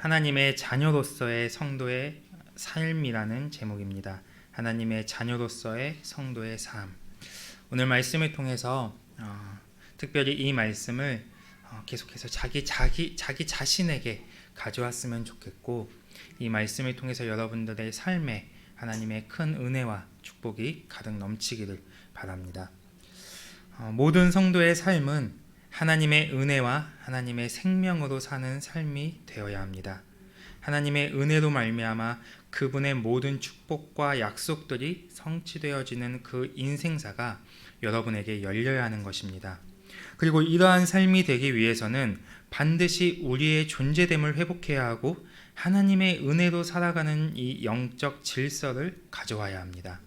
하나님의 자녀로서의 성도의 삶이라는 제목입니다. 하나님의 자녀로서의 성도의 삶. 오늘 말씀을 통해서 특별히 이 말씀을 계속해서 자기 자신에게 가져왔으면 좋겠고, 이 말씀을 통해서 여러분들의 삶에 하나님의 큰 은혜와 축복이 가득 넘치기를 바랍니다. 모든 성도의 삶은 하나님의 은혜와 하나님의 생명으로 사는 삶이 되어야 합니다. 하나님의 은혜로 말미암아 그분의 모든 축복과 약속들이 성취되어지는 그 인생사가 여러분에게 열려야 하는 것입니다. 그리고 이러한 삶이 되기 위해서는 반드시 우리의 존재됨을 회복해야 하고 하나님의 은혜로 살아가는 이 영적 질서를 가져와야 합니다.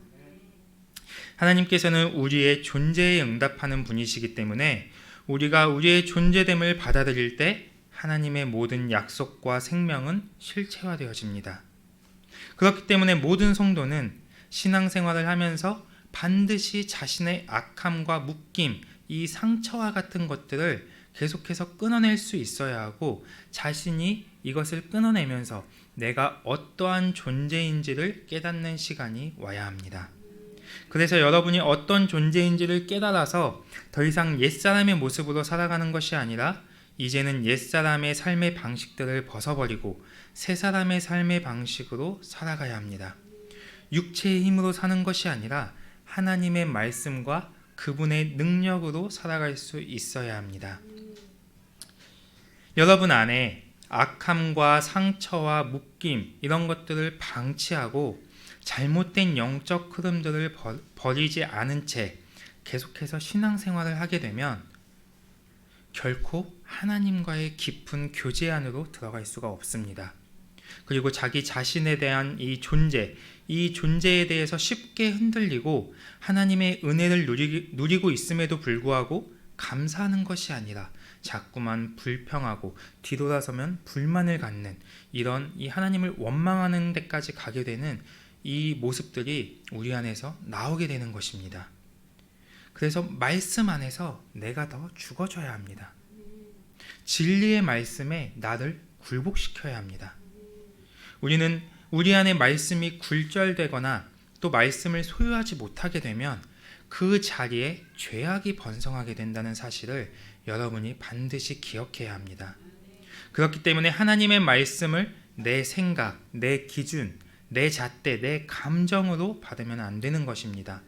하나님께서는 우리의 존재에 응답하는 분이시기 때문에 우리가 우리의 존재됨을 받아들일 때 하나님의 모든 약속과 생명은 실체화되어집니다. 그렇기 때문에 모든 성도는 신앙생활을 하면서 반드시 자신의 악함과 묶임, 이 상처와 같은 것들을 계속해서 끊어낼 수 있어야 하고, 자신이 이것을 끊어내면서 내가 어떠한 존재인지를 깨닫는 시간이 와야 합니다. 그래서 여러분이 어떤 존재인지를 깨달아서 더 이상 옛사람의 모습으로 살아가는 것이 아니라 이제는 옛사람의 삶의 방식들을 벗어버리고 새사람의 삶의 방식으로 살아가야 합니다. 육체의 힘으로 사는 것이 아니라 하나님의 말씀과 그분의 능력으로 살아갈 수 있어야 합니다. 여러분 안에 악함과 상처와 묶임, 이런 것들을 방치하고 잘못된 영적 흐름들을 버리지 않은 채 계속해서 신앙생활을 하게 되면 결코 하나님과의 깊은 교제 안으로 들어갈 수가 없습니다. 그리고 자기 자신에 대한 이 존재에 대해서 쉽게 흔들리고 하나님의 은혜를 누리고 있음에도 불구하고 감사하는 것이 아니라 자꾸만 불평하고 뒤돌아서면 불만을 갖는, 이런 이 하나님을 원망하는 데까지 가게 되는 이 모습들이 우리 안에서 나오게 되는 것입니다. 그래서 말씀 안에서 내가 더 죽어져야 합니다. 진리의 말씀에 나를 굴복시켜야 합니다. 우리는 우리 안에 말씀이 굴절되거나 또 말씀을 소유하지 못하게 되면 그 자리에 죄악이 번성하게 된다는 사실을 여러분이 반드시 기억해야 합니다. 그렇기 때문에 하나님의 말씀을 내 생각, 내 기준, 내 잣대, 내 감정으로 받으면 안 되는 것입니다.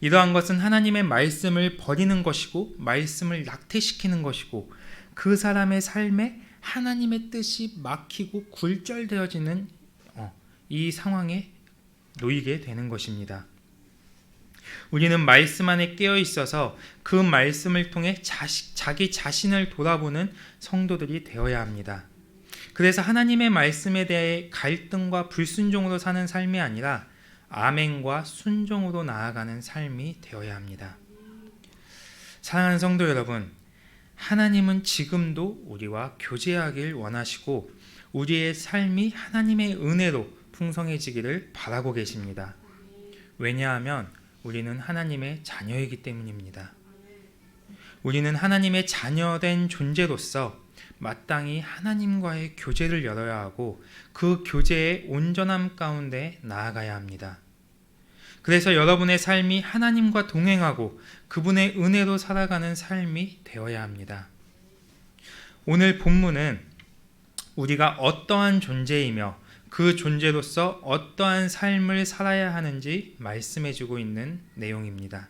이러한 것은 하나님의 말씀을 버리는 것이고 말씀을 낙태시키는 것이고 그 사람의 삶에 하나님의 뜻이 막히고 굴절되어지는 이 상황에 놓이게 되는 것입니다. 우리는 말씀 안에 깨어 있어서 그 말씀을 통해 자기 자신을 돌아보는 성도들이 되어야 합니다. 그래서 하나님의 말씀에 대해 갈등과 불순종으로 사는 삶이 아니라 아멘과 순종으로 나아가는 삶이 되어야 합니다. 사랑하는 성도 여러분, 하나님은 지금도 우리와 교제하길 원하시고 우리의 삶이 하나님의 은혜로 풍성해지기를 바라고 계십니다. 왜냐하면 우리는 하나님의 자녀이기 때문입니다. 우리는 하나님의 자녀된 존재로서 마땅히 하나님과의 교제를 열어야 하고 그 교제의 온전함 가운데 나아가야 합니다. 그래서 여러분의 삶이 하나님과 동행하고 그분의 은혜로 살아가는 삶이 되어야 합니다. 오늘 본문은 우리가 어떠한 존재이며 그 존재로서 어떠한 삶을 살아야 하는지 말씀해주고 있는 내용입니다.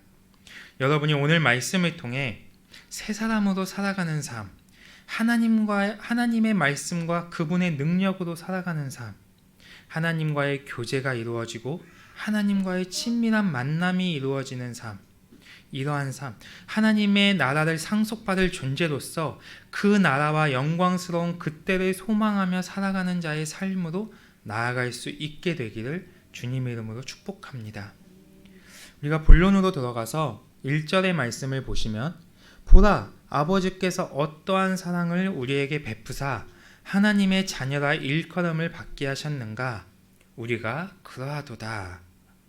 여러분이 오늘 말씀을 통해 새 사람으로 살아가는 삶, 하나님의 말씀과 그분의 능력으로 살아가는 삶, 하나님과의 교제가 이루어지고 하나님과의 친밀한 만남이 이루어지는 삶, 이러한 삶, 하나님의 나라를 상속받을 존재로서 그 나라와 영광스러운 그때를 소망하며 살아가는 자의 삶으로 나아갈 수 있게 되기를 주님의 이름으로 축복합니다. 우리가 본론으로 들어가서 1절의 말씀을 보시면, 보라, 아버지께서 어떠한 사랑을 우리에게 베푸사 하나님의 자녀라 일컬음을 받게 하셨는가, 우리가 그러하도다,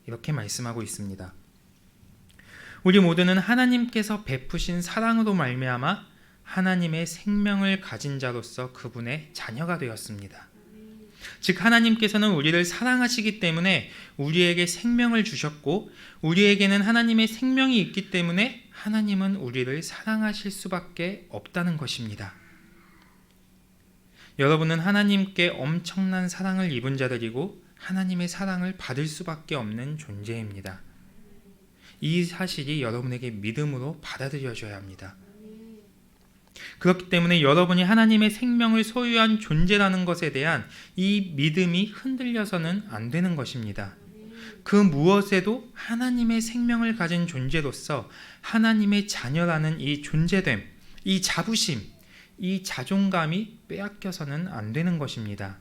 이렇게 말씀하고 있습니다. 우리 모두는 하나님께서 베푸신 사랑으로 말미암아 하나님의 생명을 가진 자로서 그분의 자녀가 되었습니다. 즉 하나님께서는 우리를 사랑하시기 때문에 우리에게 생명을 주셨고, 우리에게는 하나님의 생명이 있기 때문에 하나님은 우리를 사랑하실 수밖에 없다는 것입니다. 여러분은 하나님께 엄청난 사랑을 입은 자들이고 하나님의 사랑을 받을 수밖에 없는 존재입니다. 이 사실이 여러분에게 믿음으로 받아들여져야 합니다. 그렇기 때문에 여러분이 하나님의 생명을 소유한 존재라는 것에 대한 이 믿음이 흔들려서는 안 되는 것입니다. 그 무엇에도 하나님의 생명을 가진 존재로서 하나님의 자녀라는 이 존재됨, 이 자부심, 이 자존감이 빼앗겨서는 안 되는 것입니다.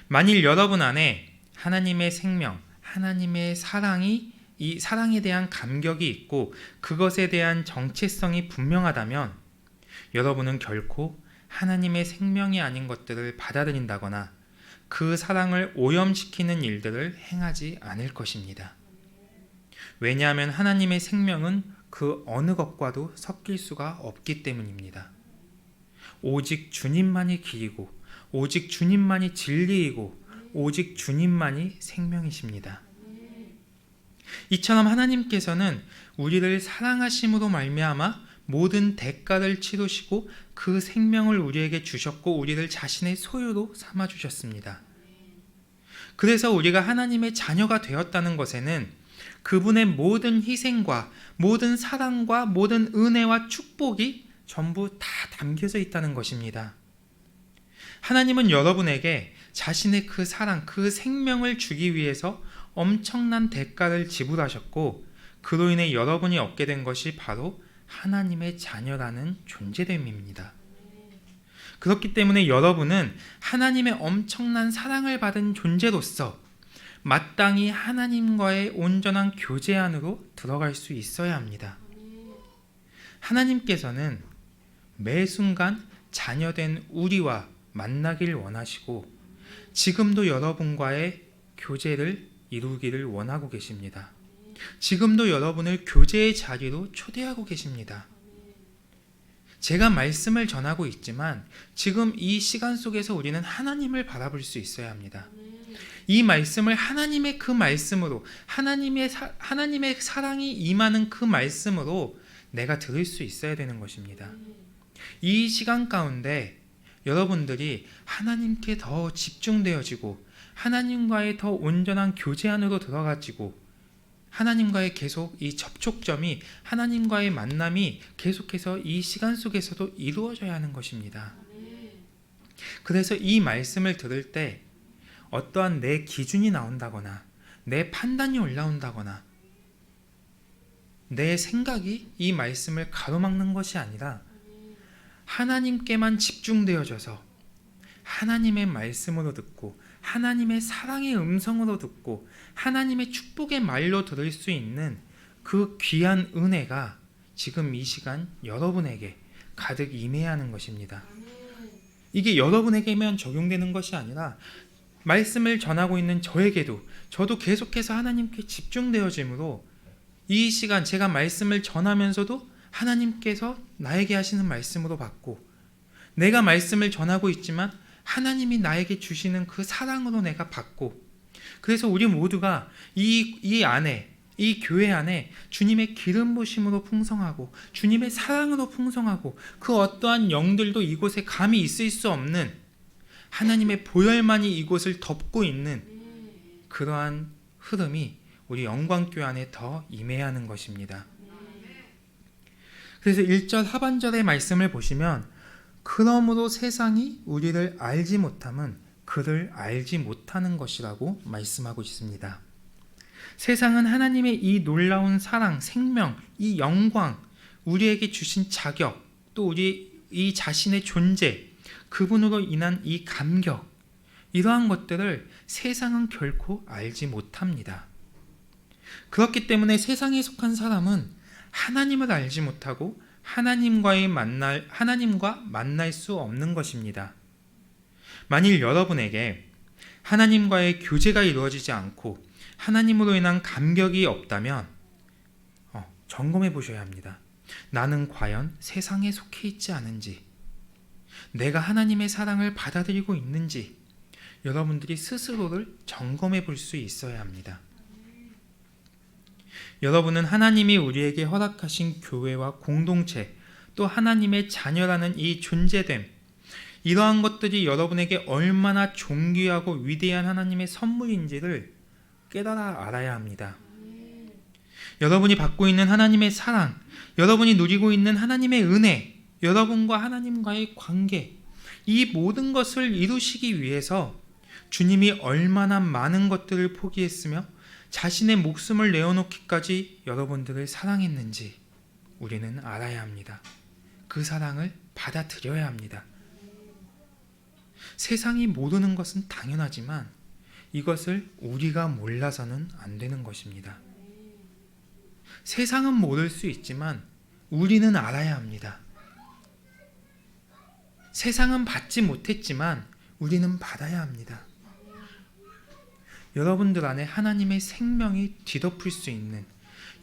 만일 여러분 안에 하나님의 생명, 하나님의 사랑이, 이 사랑에 대한 감격이 있고 그것에 대한 정체성이 분명하다면 여러분은 결코 하나님의 생명이 아닌 것들을 받아들인다거나 그 사랑을 오염시키는 일들을 행하지 않을 것입니다. 왜냐하면 하나님의 생명은 그 어느 것과도 섞일 수가 없기 때문입니다. 오직 주님만이 길이고 오직 주님만이 진리이고 오직 주님만이 생명이십니다. 이처럼 하나님께서는 우리를 사랑하심으로 말미암아 모든 대가를 치르시고 그 생명을 우리에게 주셨고 우리를 자신의 소유로 삼아주셨습니다. 그래서 우리가 하나님의 자녀가 되었다는 것에는 그분의 모든 희생과 모든 사랑과 모든 은혜와 축복이 전부 다 담겨져 있다는 것입니다. 하나님은 여러분에게 자신의 그 사랑, 그 생명을 주기 위해서 엄청난 대가를 지불하셨고 그로 인해 여러분이 얻게 된 것이 바로 하나님의 자녀라는 존재됨입니다. 그렇기 때문에 여러분은 하나님의 엄청난 사랑을 받은 존재로서 마땅히 하나님과의 온전한 교제 안으로 들어갈 수 있어야 합니다. 하나님께서는 매 순간 자녀된 우리와 만나길 원하시고 지금도 여러분과의 교제를 이루기를 원하고 계십니다. 지금도 여러분을 교제의 자리로 초대하고 계십니다. 제가 말씀을 전하고 있지만 지금 이 시간 속에서 우리는 하나님을 바라볼 수 있어야 합니다. 이 말씀을 하나님의 그 말씀으로 하나님의 사랑이 임하는 그 말씀으로 내가 들을 수 있어야 되는 것입니다. 이 시간 가운데 여러분들이 하나님께 더 집중되어지고 하나님과의 더 온전한 교제 안으로 들어가지고 하나님과의 계속 이 접촉점이 하나님과의 만남이 계속해서 이 시간 속에서도 이루어져야 하는 것입니다. 그래서 이 말씀을 들을 때 어떠한 내 기준이 나온다거나 내 판단이 올라온다거나 내 생각이 이 말씀을 가로막는 것이 아니라 하나님께만 집중되어져서 하나님의 말씀으로 듣고 하나님의 사랑의 음성으로 듣고 하나님의 축복의 말로 들을 수 있는 그 귀한 은혜가 지금 이 시간 여러분에게 가득 임해야 하는 것입니다. 이게 여러분에게만 적용되는 것이 아니라 말씀을 전하고 있는 저에게도 저도 계속해서 하나님께 집중되어짐으로 이 시간 제가 말씀을 전하면서도 하나님께서 나에게 하시는 말씀으로 받고 내가 말씀을 전하고 있지만 하나님이 나에게 주시는 그 사랑으로 내가 받고 그래서 우리 모두가 이 안에 이 교회 안에 주님의 기름 부심으로 풍성하고 주님의 사랑으로 풍성하고 그 어떠한 영들도 이곳에 감히 있을 수 없는 하나님의 보혈만이 이곳을 덮고 있는 그러한 흐름이 우리 영광교회 안에 더 임해야 하는 것입니다. 그래서 1절 하반절의 말씀을 보시면 그러므로 세상이 우리를 알지 못함은 그를 알지 못하는 것이라고 말씀하고 있습니다. 세상은 하나님의 이 놀라운 사랑, 생명, 이 영광, 우리에게 주신 자격, 또 우리 이 자신의 존재, 그분으로 인한 이 감격, 이러한 것들을 세상은 결코 알지 못합니다. 그렇기 때문에 세상에 속한 사람은 하나님을 알지 못하고 하나님과 만날 수 없는 것입니다. 만일 여러분에게 하나님과의 교제가 이루어지지 않고 하나님으로 인한 감격이 없다면 점검해 보셔야 합니다. 나는 과연 세상에 속해 있지 않은지, 내가 하나님의 사랑을 받아들이고 있는지 여러분들이 스스로를 점검해 볼 수 있어야 합니다. 여러분은 하나님이 우리에게 허락하신 교회와 공동체, 또 하나님의 자녀라는 이 존재됨, 이러한 것들이 여러분에게 얼마나 존귀하고 위대한 하나님의 선물인지를 깨달아 알아야 합니다. 여러분이 받고 있는 하나님의 사랑, 여러분이 누리고 있는 하나님의 은혜, 여러분과 하나님과의 관계, 이 모든 것을 이루시기 위해서 주님이 얼마나 많은 것들을 포기했으며 자신의 목숨을 내어놓기까지 여러분들을 사랑했는지 우리는 알아야 합니다. 그 사랑을 받아들여야 합니다. 세상이 모르는 것은 당연하지만 이것을 우리가 몰라서는 안 되는 것입니다. 세상은 모를 수 있지만 우리는 알아야 합니다. 세상은 받지 못했지만 우리는 받아야 합니다. 여러분들 안에 하나님의 생명이 뒤덮을 수 있는,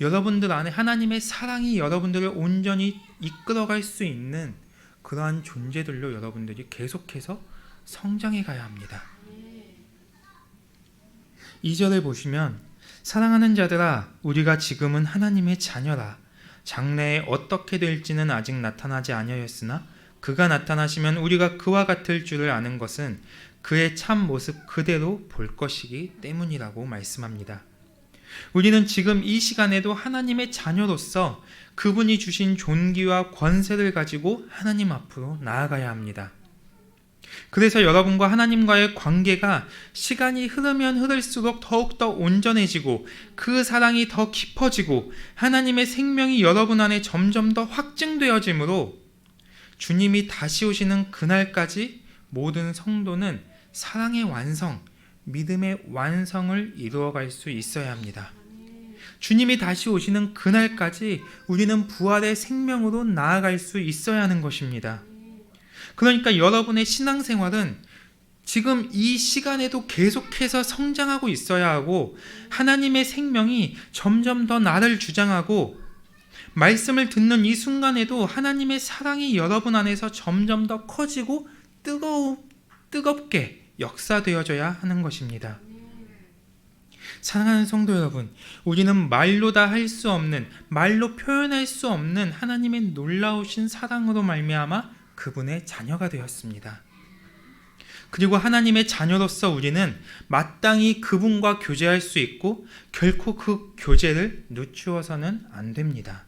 여러분들 안에 하나님의 사랑이 여러분들을 온전히 이끌어갈 수 있는 그러한 존재들로 여러분들이 계속해서 성장해 가야 합니다. 2절을 보시면 사랑하는 자들아 우리가 지금은 하나님의 자녀라. 장래에 어떻게 될지는 아직 나타나지 아니하였으나 그가 나타나시면 우리가 그와 같을 줄을 아는 것은 그의 참 모습 그대로 볼 것이기 때문이라고 말씀합니다. 우리는 지금 이 시간에도 하나님의 자녀로서 그분이 주신 존귀와 권세를 가지고 하나님 앞으로 나아가야 합니다. 그래서 여러분과 하나님과의 관계가 시간이 흐르면 흐를수록 더욱더 온전해지고 그 사랑이 더 깊어지고 하나님의 생명이 여러분 안에 점점 더 확증되어지므로 주님이 다시 오시는 그날까지 모든 성도는 사랑의 완성, 믿음의 완성을 이루어갈 수 있어야 합니다. 주님이 다시 오시는 그날까지 우리는 부활의 생명으로 나아갈 수 있어야 하는 것입니다. 그러니까 여러분의 신앙생활은 지금 이 시간에도 계속해서 성장하고 있어야 하고 하나님의 생명이 점점 더 나를 주장하고 말씀을 듣는 이 순간에도 하나님의 사랑이 여러분 안에서 점점 더 커지고 뜨겁게 역사되어져야 하는 것입니다. 사랑하는 성도 여러분, 우리는 말로 다 할 수 없는, 말로 표현할 수 없는 하나님의 놀라우신 사랑으로 말미암아 그분의 자녀가 되었습니다. 그리고 하나님의 자녀로서 우리는 마땅히 그분과 교제할 수 있고 결코 그 교제를 늦추어서는 안 됩니다.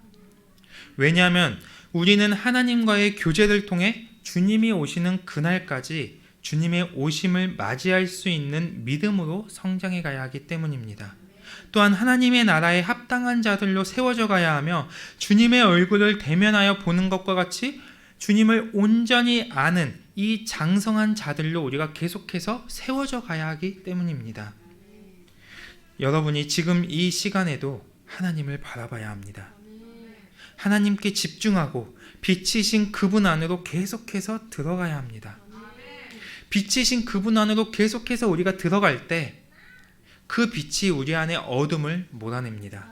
왜냐하면 우리는 하나님과의 교제를 통해 주님이 오시는 그날까지 주님의 오심을 맞이할 수 있는 믿음으로 성장해 가야 하기 때문입니다. 또한 하나님의 나라에 합당한 자들로 세워져 가야 하며 주님의 얼굴을 대면하여 보는 것과 같이 주님을 온전히 아는 이 장성한 자들로 우리가 계속해서 세워져 가야 하기 때문입니다. 여러분이 지금 이 시간에도 하나님을 바라봐야 합니다. 하나님께 집중하고 빛이신 그분 안으로 계속해서 들어가야 합니다. 빛이신 그분 안으로 계속해서 우리가 들어갈 때 그 빛이 우리 안에 어둠을 몰아냅니다.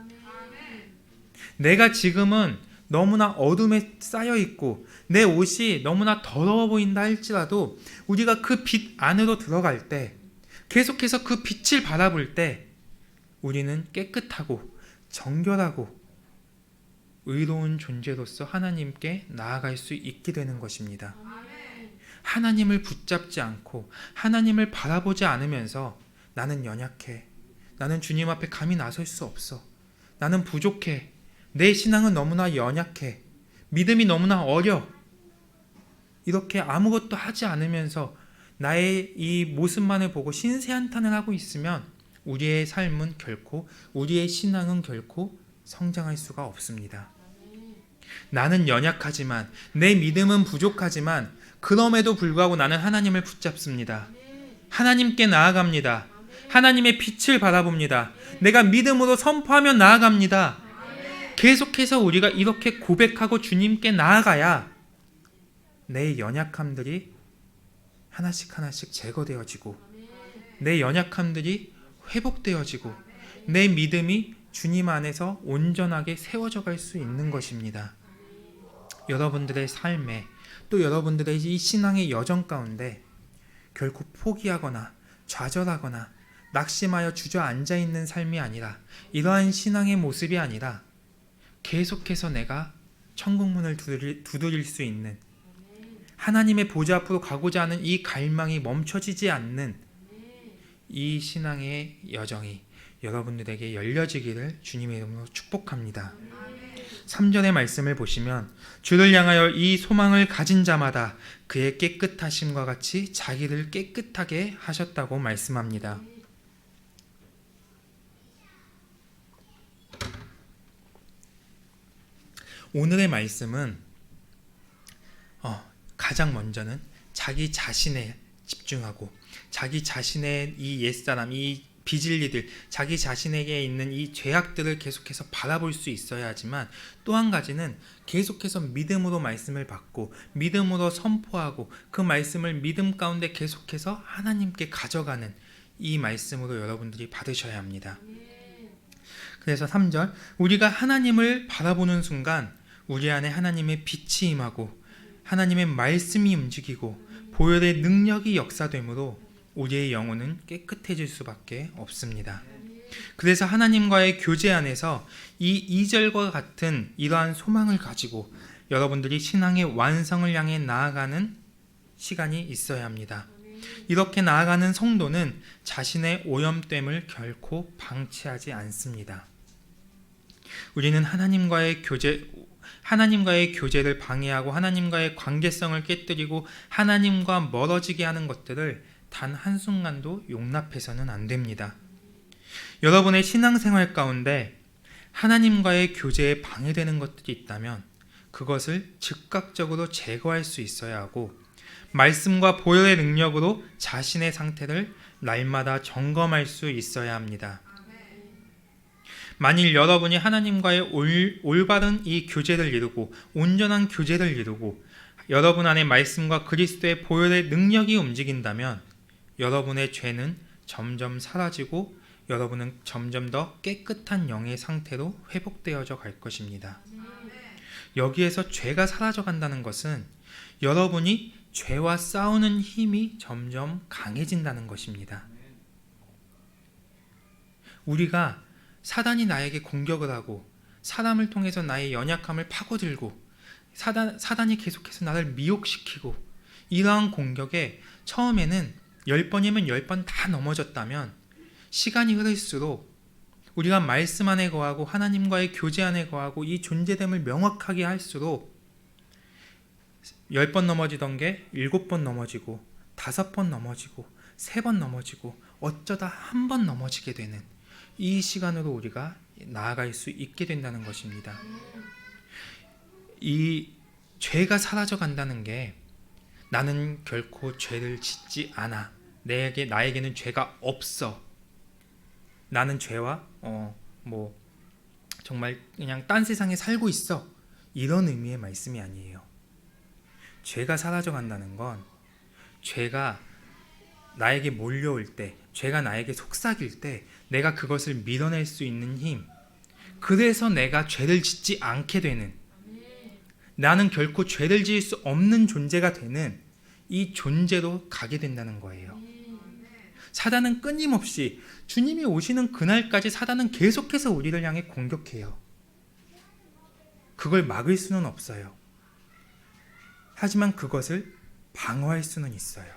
내가 지금은 너무나 어둠에 쌓여 있고 내 옷이 너무나 더러워 보인다 할지라도 우리가 그 빛 안으로 들어갈 때 계속해서 그 빛을 바라볼 때 우리는 깨끗하고 정결하고 의로운 존재로서 하나님께 나아갈 수 있게 되는 것입니다. 하나님을 붙잡지 않고 하나님을 바라보지 않으면서 나는 연약해, 나는 주님 앞에 감히 나설 수 없어, 나는 부족해, 내 신앙은 너무나 연약해, 믿음이 너무나 어려, 이렇게 아무것도 하지 않으면서 나의 이 모습만을 보고 신세한탄을 하고 있으면 우리의 삶은 결코, 우리의 신앙은 결코 성장할 수가 없습니다. 나는 연약하지만, 내 믿음은 부족하지만 그럼에도 불구하고 나는 하나님을 붙잡습니다. 하나님께 나아갑니다. 하나님의 빛을 바라봅니다. 내가 믿음으로 선포하며 나아갑니다. 계속해서 우리가 이렇게 고백하고 주님께 나아가야 내 연약함들이 하나씩 하나씩 제거되어지고 내 연약함들이 회복되어지고 내 믿음이 주님 안에서 온전하게 세워져 갈 수 있는 것입니다. 여러분들의 삶에, 또 여러분들의 이 신앙의 여정 가운데 결코 포기하거나 좌절하거나 낙심하여 주저앉아 있는 삶이 아니라, 이러한 신앙의 모습이 아니라 계속해서 내가 천국문을 두드릴 수 있는, 하나님의 보좌 앞으로 가고자 하는 이 갈망이 멈춰지지 않는 이 신앙의 여정이 여러분들에게 열려지기를 주님의 이름으로 축복합니다. 3절의 말씀을 보시면, 주를 향하여 이 소망을 가진 자마다 그의 깨끗하심과 같이 자기를 깨끗하게 하셨다고 말씀합니다. 오늘의 말씀은 가장 먼저는 자기 자신에 집중하고, 자기 자신의 이 옛사람, 이 비진리들, 자기 자신에게 있는 이 죄악들을 계속해서 바라볼 수 있어야 하지만, 또 한 가지는 계속해서 믿음으로 말씀을 받고 믿음으로 선포하고 그 말씀을 믿음 가운데 계속해서 하나님께 가져가는 이 말씀으로 여러분들이 받으셔야 합니다. 그래서 3절, 우리가 하나님을 바라보는 순간 우리 안에 하나님의 빛이 임하고 하나님의 말씀이 움직이고 보혈의 능력이 역사되므로 우리의 영혼은 깨끗해질 수밖에 없습니다. 그래서 하나님과의 교제 안에서 이 2절과 같은 이러한 소망을 가지고 여러분들이 신앙의 완성을 향해 나아가는 시간이 있어야 합니다. 이렇게 나아가는 성도는 자신의 오염됨을 결코 방치하지 않습니다. 우리는 하나님과의 교제를 방해하고 하나님과의 관계성을 깨뜨리고 하나님과 멀어지게 하는 것들을 단 한순간도 용납해서는 안 됩니다. 여러분의 신앙생활 가운데 하나님과의 교제에 방해되는 것들이 있다면 그것을 즉각적으로 제거할 수 있어야 하고, 말씀과 보혈의 능력으로 자신의 상태를 날마다 점검할 수 있어야 합니다. 만일 여러분이 하나님과의 올바른 이 교제를 이루고 온전한 교제를 이루고 여러분 안에 말씀과 그리스도의 보혈의 능력이 움직인다면 여러분의 죄는 점점 사라지고 여러분은 점점 더 깨끗한 영의 상태로 회복되어져 갈 것입니다. 여기에서 죄가 사라져 간다는 것은 여러분이 죄와 싸우는 힘이 점점 강해진다는 것입니다. 우리가 사단이 나에게 공격을 하고 사람을 통해서 나의 연약함을 파고들고 사단이 계속해서 나를 미혹시키고, 이러한 공격에 처음에는 10번이면 10번 다 넘어졌다면 시간이 흐를수록 우리가 말씀 안에 거하고 하나님과의 교제 안에 거하고 이 존재됨을 명확하게 할수록 10번 넘어지던 게 7번 넘어지고 5번 넘어지고 3번 넘어지고 어쩌다 한 번 넘어지게 되는 이 시간으로 우리가 나아갈 수 있게 된다는 것입니다. 이 죄가 사라져 간다는 게 나는 결코 죄를 짓지 않아, 나에게는 죄가 없어, 나는 죄와 정말 그냥 딴 세상에 살고 있어, 이런 의미의 말씀이 아니에요. 죄가 사라져 간다는 건 죄가 나에게 몰려올 때, 죄가 나에게 속삭일 때 내가 그것을 밀어낼 수 있는 힘, 그래서 내가 죄를 짓지 않게 되는, 나는 결코 죄를 지을 수 없는 존재가 되는 이 존재로 가게 된다는 거예요. 사단은 끊임없이, 주님이 오시는 그날까지 사단은 계속해서 우리를 향해 공격해요. 그걸 막을 수는 없어요. 하지만 그것을 방어할 수는 있어요.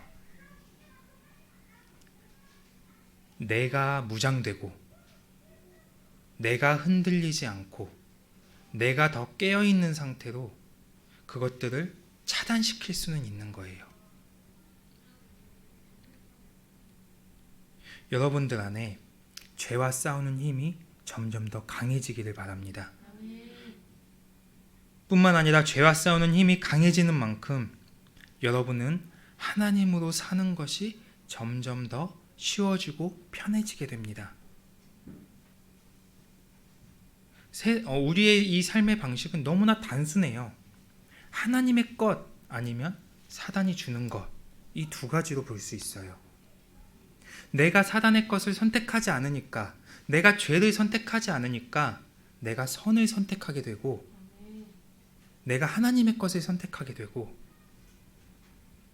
내가 무장되고 내가 흔들리지 않고 내가 더 깨어있는 상태로 그것들을 차단시킬 수는 있는 거예요. 여러분들 안에 죄와 싸우는 힘이 점점 더 강해지기를 바랍니다. 뿐만 아니라 죄와 싸우는 힘이 강해지는 만큼 여러분은 하나님으로 사는 것이 점점 더 쉬워지고 편해지게 됩니다. 우리의 이 삶의 방식은 너무나 단순해요. 하나님의 것 아니면 사단이 주는 것, 이 두 가지로 볼 수 있어요. 내가 사단의 것을 선택하지 않으니까, 내가 죄를 선택하지 않으니까 내가 선을 선택하게 되고, 내가 하나님의 것을 선택하게 되고,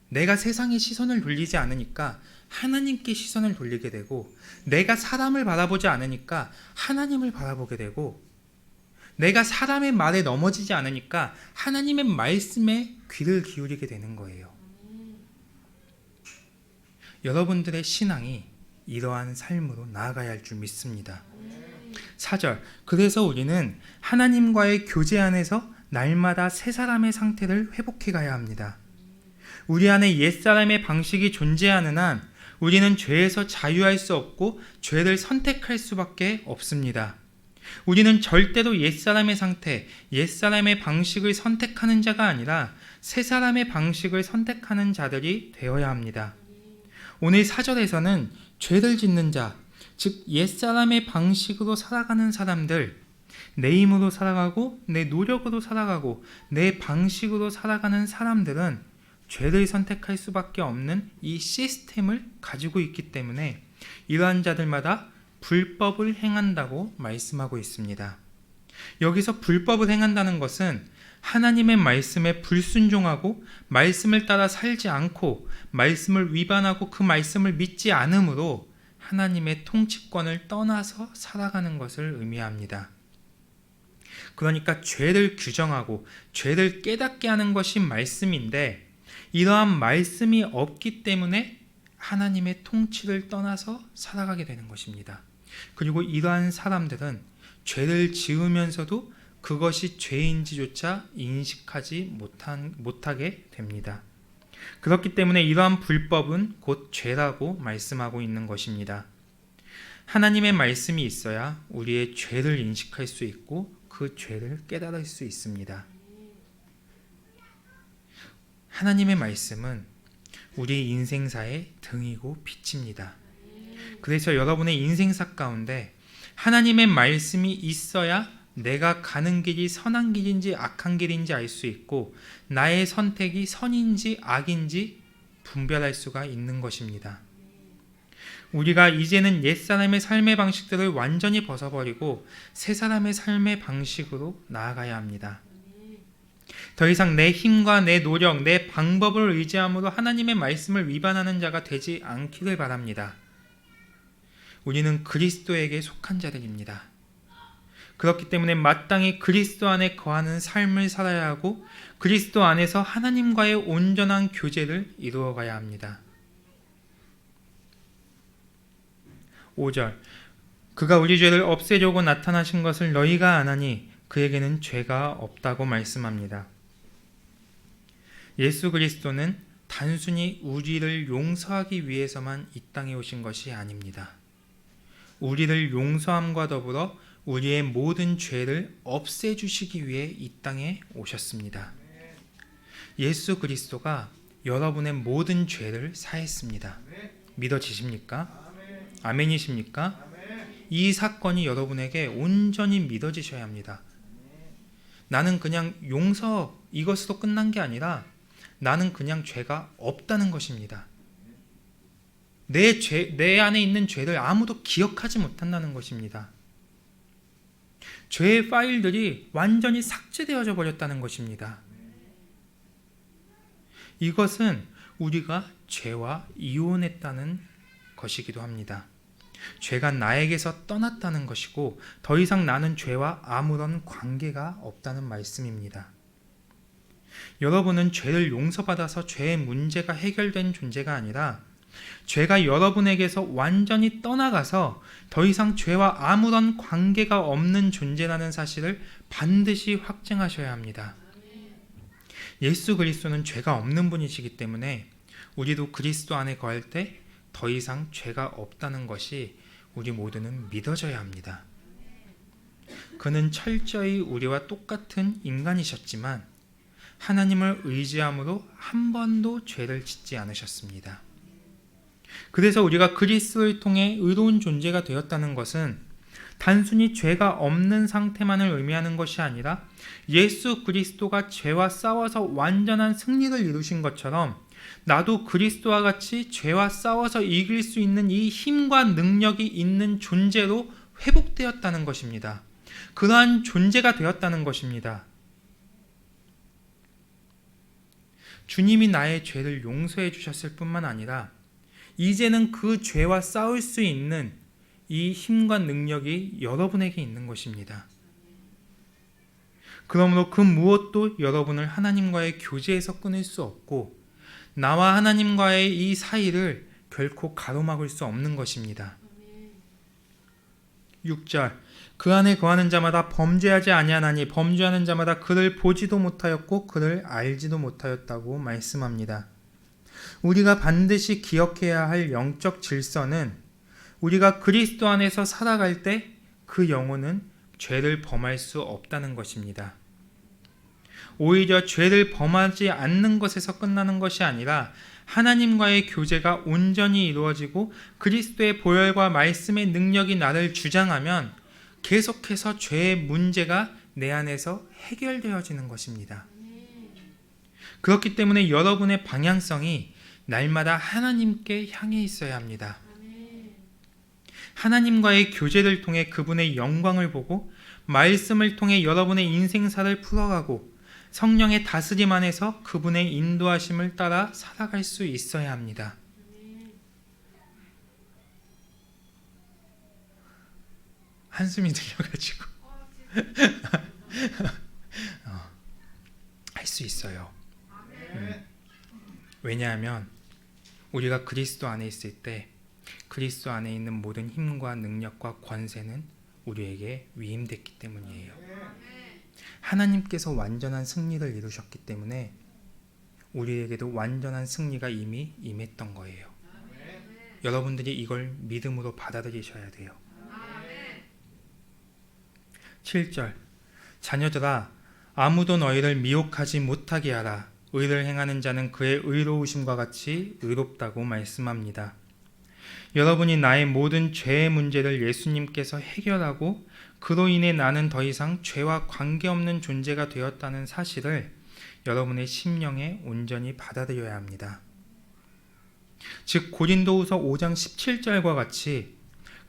내가 세상의 시선을 돌리지 않으니까 하나님께 시선을 돌리게 되고, 내가 사람을 바라보지 않으니까 하나님을 바라보게 되고, 내가 사람의 말에 넘어지지 않으니까 하나님의 말씀에 귀를 기울이게 되는 거예요. 여러분들의 신앙이 이러한 삶으로 나아가야 할 줄 믿습니다. 4절, 그래서 우리는 하나님과의 교제 안에서 날마다 새 사람의 상태를 회복해 가야 합니다. 우리 안에 옛사람의 방식이 존재하는 한 우리는 죄에서 자유할 수 없고 죄를 선택할 수밖에 없습니다. 우리는 절대로 옛사람의 상태, 옛사람의 방식을 선택하는 자가 아니라 새 사람의 방식을 선택하는 자들이 되어야 합니다. 오늘 4절에서는 죄를 짓는 자, 즉 옛사람의 방식으로 살아가는 사람들, 내 힘으로 살아가고 내 노력으로 살아가고 내 방식으로 살아가는 사람들은 죄를 선택할 수밖에 없는 이 시스템을 가지고 있기 때문에 이러한 자들마다 불법을 행한다고 말씀하고 있습니다. 여기서 불법을 행한다는 것은 하나님의 말씀에 불순종하고 말씀을 따라 살지 않고 말씀을 위반하고 그 말씀을 믿지 않으므로 하나님의 통치권을 떠나서 살아가는 것을 의미합니다. 그러니까 죄를 규정하고 죄를 깨닫게 하는 것이 말씀인데, 이러한 말씀이 없기 때문에 하나님의 통치를 떠나서 살아가게 되는 것입니다. 그리고 이러한 사람들은 죄를 지으면서도 그것이 죄인지조차 인식하지 못하게 됩니다. 그렇기 때문에 이러한 불법은 곧 죄라고 말씀하고 있는 것입니다. 하나님의 말씀이 있어야 우리의 죄를 인식할 수 있고 그 죄를 깨달을 수 있습니다. 하나님의 말씀은 우리 인생사의 등이고 빛입니다. 그래서 여러분의 인생사 가운데 하나님의 말씀이 있어야 내가 가는 길이 선한 길인지 악한 길인지 알 수 있고 나의 선택이 선인지 악인지 분별할 수가 있는 것입니다. 우리가 이제는 옛사람의 삶의 방식들을 완전히 벗어버리고 새사람의 삶의 방식으로 나아가야 합니다. 더 이상 내 힘과 내 노력, 내 방법을 의지함으로 하나님의 말씀을 위반하는 자가 되지 않기를 바랍니다. 우리는 그리스도에게 속한 자들입니다. 그렇기 때문에 마땅히 그리스도 안에 거하는 삶을 살아야 하고 그리스도 안에서 하나님과의 온전한 교제를 이루어가야 합니다. 5절, 그가 우리 죄를 없애려고 나타나신 것을 너희가 아나니 그에게는 죄가 없다고 말씀합니다. 예수 그리스도는 단순히 우리를 용서하기 위해서만 이 땅에 오신 것이 아닙니다. 우리를 용서함과 더불어 우리의 모든 죄를 없애주시기 위해 이 땅에 오셨습니다. 예수 그리스도가 여러분의 모든 죄를 사했습니다. 믿어지십니까? 아멘이십니까? 이 사건이 여러분에게 온전히 믿어지셔야 합니다. 나는 그냥 용서 이것으로 끝난 게 아니라 나는 그냥 죄가 없다는 것입니다. 내 안에 있는 죄를 아무도 기억하지 못한다는 것입니다. 죄의 파일들이 완전히 삭제되어져 버렸다는 것입니다. 이것은 우리가 죄와 이혼했다는 것이기도 합니다. 죄가 나에게서 떠났다는 것이고 더 이상 나는 죄와 아무런 관계가 없다는 말씀입니다. 여러분은 죄를 용서받아서 죄의 문제가 해결된 존재가 아니라 죄가 여러분에게서 완전히 떠나가서 더 이상 죄와 아무런 관계가 없는 존재라는 사실을 반드시 확증하셔야 합니다. 예수 그리스도는 죄가 없는 분이시기 때문에 우리도 그리스도 안에 거할 때 더 이상 죄가 없다는 것이 우리 모두는 믿어져야 합니다. 그는 철저히 우리와 똑같은 인간이셨지만 하나님을 의지함으로 한 번도 죄를 짓지 않으셨습니다. 그래서 우리가 그리스도를 통해 의로운 존재가 되었다는 것은 단순히 죄가 없는 상태만을 의미하는 것이 아니라 예수 그리스도가 죄와 싸워서 완전한 승리를 이루신 것처럼 나도 그리스도와 같이 죄와 싸워서 이길 수 있는 이 힘과 능력이 있는 존재로 회복되었다는 것입니다. 그러한 존재가 되었다는 것입니다. 주님이 나의 죄를 용서해 주셨을 뿐만 아니라 이제는 그 죄와 싸울 수 있는 이 힘과 능력이 여러분에게 있는 것입니다. 그러므로 그 무엇도 여러분을 하나님과의 교제에서 끊을 수 없고 나와 하나님과의 이 사이를 결코 가로막을 수 없는 것입니다. 6절 그 안에 거하는 자마다 범죄하지 아니하나니 범죄하는 자마다 그를 보지도 못하였고 그를 알지도 못하였다고 말씀합니다. 우리가 반드시 기억해야 할 영적 질서는 우리가 그리스도 안에서 살아갈 때 그 영혼은 죄를 범할 수 없다는 것입니다. 오히려 죄를 범하지 않는 것에서 끝나는 것이 아니라 하나님과의 교제가 온전히 이루어지고 그리스도의 보혈과 말씀의 능력이 나를 주장하면 계속해서 죄의 문제가 내 안에서 해결되어지는 것입니다. 그렇기 때문에 여러분의 방향성이 날마다 하나님께 향해 있어야 합니다. 하나님과의 교제를 통해 그분의 영광을 보고 말씀을 통해 여러분의 인생사를 풀어가고 성령의 다스림 안에서 그분의 인도하심을 따라 살아갈 수 있어야 합니다. 한숨이 들려가지고 할 수 있어요. 왜냐하면 우리가 그리스도 안에 있을 때 그리스도 안에 있는 모든 힘과 능력과 권세는 우리에게 위임됐기 때문이에요. 하나님께서 완전한 승리를 이루셨기 때문에 우리에게도 완전한 승리가 이미 임했던 거예요. 여러분들이 이걸 믿음으로 받아들이셔야 돼요. 7절 자녀들아 아무도 너희를 미혹하지 못하게 하라. 의를 행하는 자는 그의 의로우심과 같이 의롭다고 말씀합니다. 여러분이 나의 모든 죄의 문제를 예수님께서 해결하고 그로 인해 나는 더 이상 죄와 관계없는 존재가 되었다는 사실을 여러분의 심령에 온전히 받아들여야 합니다. 즉 고린도후서 5장 17절과 같이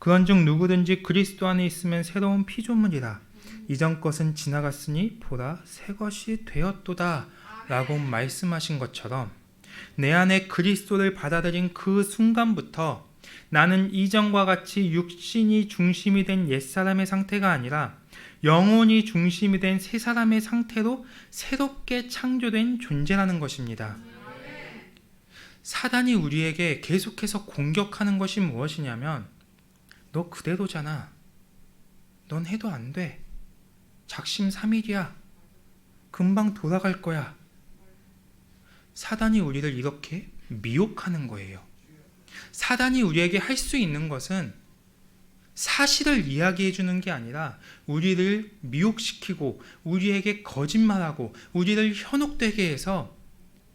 그런즉 누구든지 그리스도 안에 있으면 새로운 피조물이라 이전 것은 지나갔으니 보라 새 것이 되었도다 라고 말씀하신 것처럼 내 안에 그리스도를 받아들인 그 순간부터 나는 이전과 같이 육신이 중심이 된 옛사람의 상태가 아니라 영혼이 중심이 된 새 사람의 상태로 새롭게 창조된 존재라는 것입니다. 사단이 우리에게 계속해서 공격하는 것이 무엇이냐면 너 그대로잖아. 넌 해도 안 돼. 작심삼일이야. 금방 돌아갈 거야. 사단이 우리를 이렇게 미혹하는 거예요. 사단이 우리에게 할 수 있는 것은 사실을 이야기해 주는 게 아니라 우리를 미혹시키고 우리에게 거짓말하고 우리를 현혹되게 해서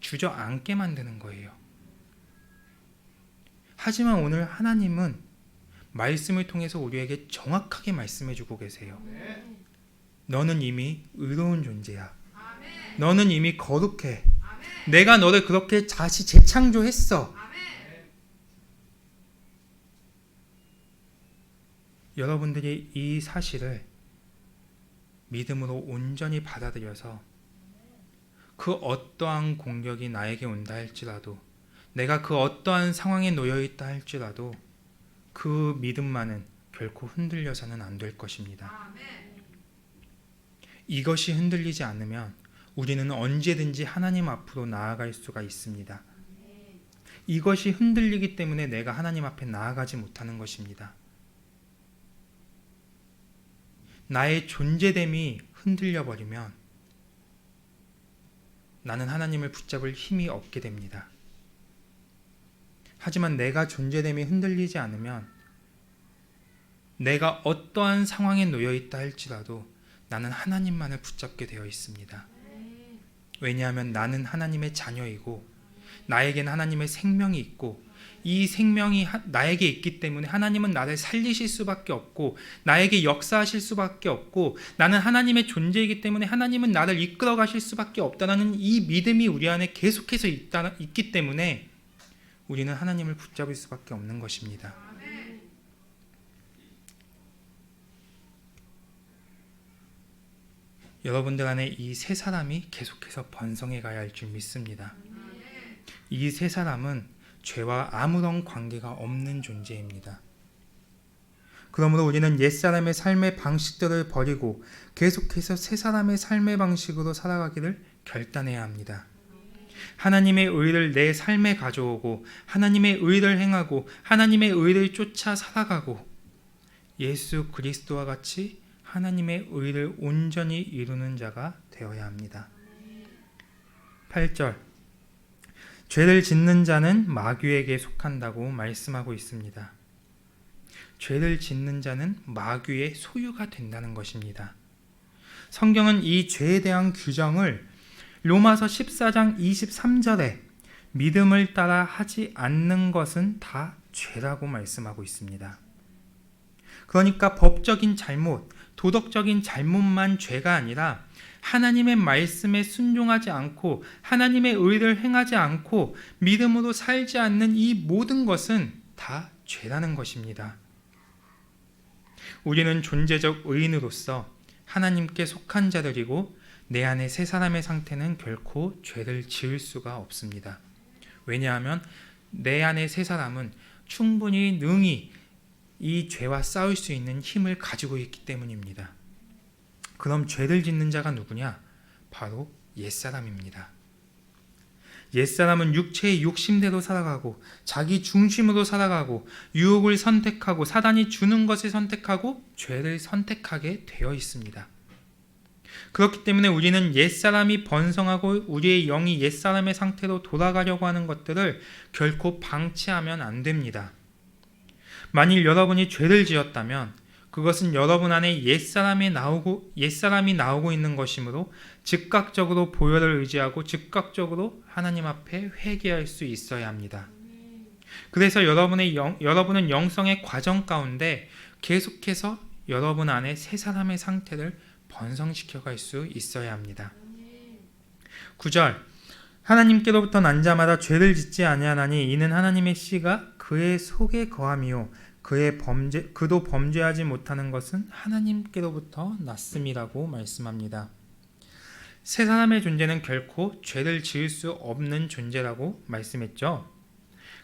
주저앉게 만드는 거예요. 하지만 오늘 하나님은 말씀을 통해서 우리에게 정확하게 말씀해 주고 계세요. 너는 이미 의로운 존재야. 너는 이미 거룩해. 내가 너를 그렇게 다시 재창조했어. 여러분들이 이 사실을 믿음으로 온전히 받아들여서 그 어떠한 공격이 나에게 온다 할지라도 내가 그 어떠한 상황에 놓여 있다 할지라도 그 믿음만은 결코 흔들려서는 안 될 것입니다. 이것이 흔들리지 않으면 우리는 언제든지 하나님 앞으로 나아갈 수가 있습니다. 이것이 흔들리기 때문에 내가 하나님 앞에 나아가지 못하는 것입니다. 나의 존재됨이 흔들려 버리면 나는 하나님을 붙잡을 힘이 없게 됩니다. 하지만 내가 존재됨이 흔들리지 않으면 내가 어떠한 상황에 놓여 있다 할지라도 나는 하나님만을 붙잡게 되어 있습니다. 왜냐하면 나는 하나님의 자녀이고 나에게는 하나님의 생명이 있고 이 생명이 나에게 있기 때문에 하나님은 나를 살리실 수밖에 없고 나에게 역사하실 수밖에 없고 나는 하나님의 존재이기 때문에 하나님은 나를 이끌어 가실 수밖에 없다는 이 믿음이 우리 안에 계속해서 있기 때문에 우리는 하나님을 붙잡을 수밖에 없는 것입니다. 여러분들 안에 이 세 사람이 계속해서 번성해 가야 할 줄 믿습니다. 이 세 사람은 죄와 아무런 관계가 없는 존재입니다. 그러므로 우리는 옛사람의 삶의 방식들을 버리고 계속해서 새 사람의 삶의 방식으로 살아가기를 결단해야 합니다. 하나님의 의를 내 삶에 가져오고 하나님의 의를 행하고 하나님의 의를 쫓아 살아가고 예수 그리스도와 같이 하나님의 의를 온전히 이루는 자가 되어야 합니다. 8절, 죄를 짓는 자는 마귀에게 속한다고 말씀하고 있습니다. 죄를 짓는 자는 마귀의 소유가 된다는 것입니다. 성경은 이 죄에 대한 규정을 로마서 14장 23절에 믿음을 따라 하지 않는 것은 다 죄라고 말씀하고 있습니다. 그러니까 법적인 잘못, 도덕적인 잘못만 죄가 아니라 하나님의 말씀에 순종하지 않고 하나님의 의를 행하지 않고 믿음으로 살지 않는 이 모든 것은 다 죄라는 것입니다. 우리는 존재적 의인으로서 하나님께 속한 자들이고 내 안에 새 사람의 상태는 결코 죄를 지을 수가 없습니다. 왜냐하면 내 안에 새 사람은 충분히 능히 이 죄와 싸울 수 있는 힘을 가지고 있기 때문입니다. 그럼 죄를 짓는 자가 누구냐? 바로 옛사람입니다. 옛사람은 육체의 욕심대로 살아가고 자기 중심으로 살아가고 유혹을 선택하고 사단이 주는 것을 선택하고 죄를 선택하게 되어 있습니다. 그렇기 때문에 우리는 옛사람이 번성하고 우리의 영이 옛사람의 상태로 돌아가려고 하는 것들을 결코 방치하면 안 됩니다. 만일 여러분이 죄를 지었다면 그것은 여러분 안에 옛사람이 나오고 있는 것이므로 즉각적으로 보혈을 의지하고 즉각적으로 하나님 앞에 회개할 수 있어야 합니다. 그래서 여러분은 영성의 과정 가운데 계속해서 여러분 안에 새 사람의 상태를 번성시켜 갈 수 있어야 합니다. 9절, 하나님께로부터 난 자마다 죄를 짓지 아니하나니 이는 하나님의 씨가 그의 속에 거함이요 그도 범죄하지 못하는 것은 하나님께로부터 났음이라고 말씀합니다. 새 사람의 존재는 결코 죄를 지을 수 없는 존재라고 말씀했죠.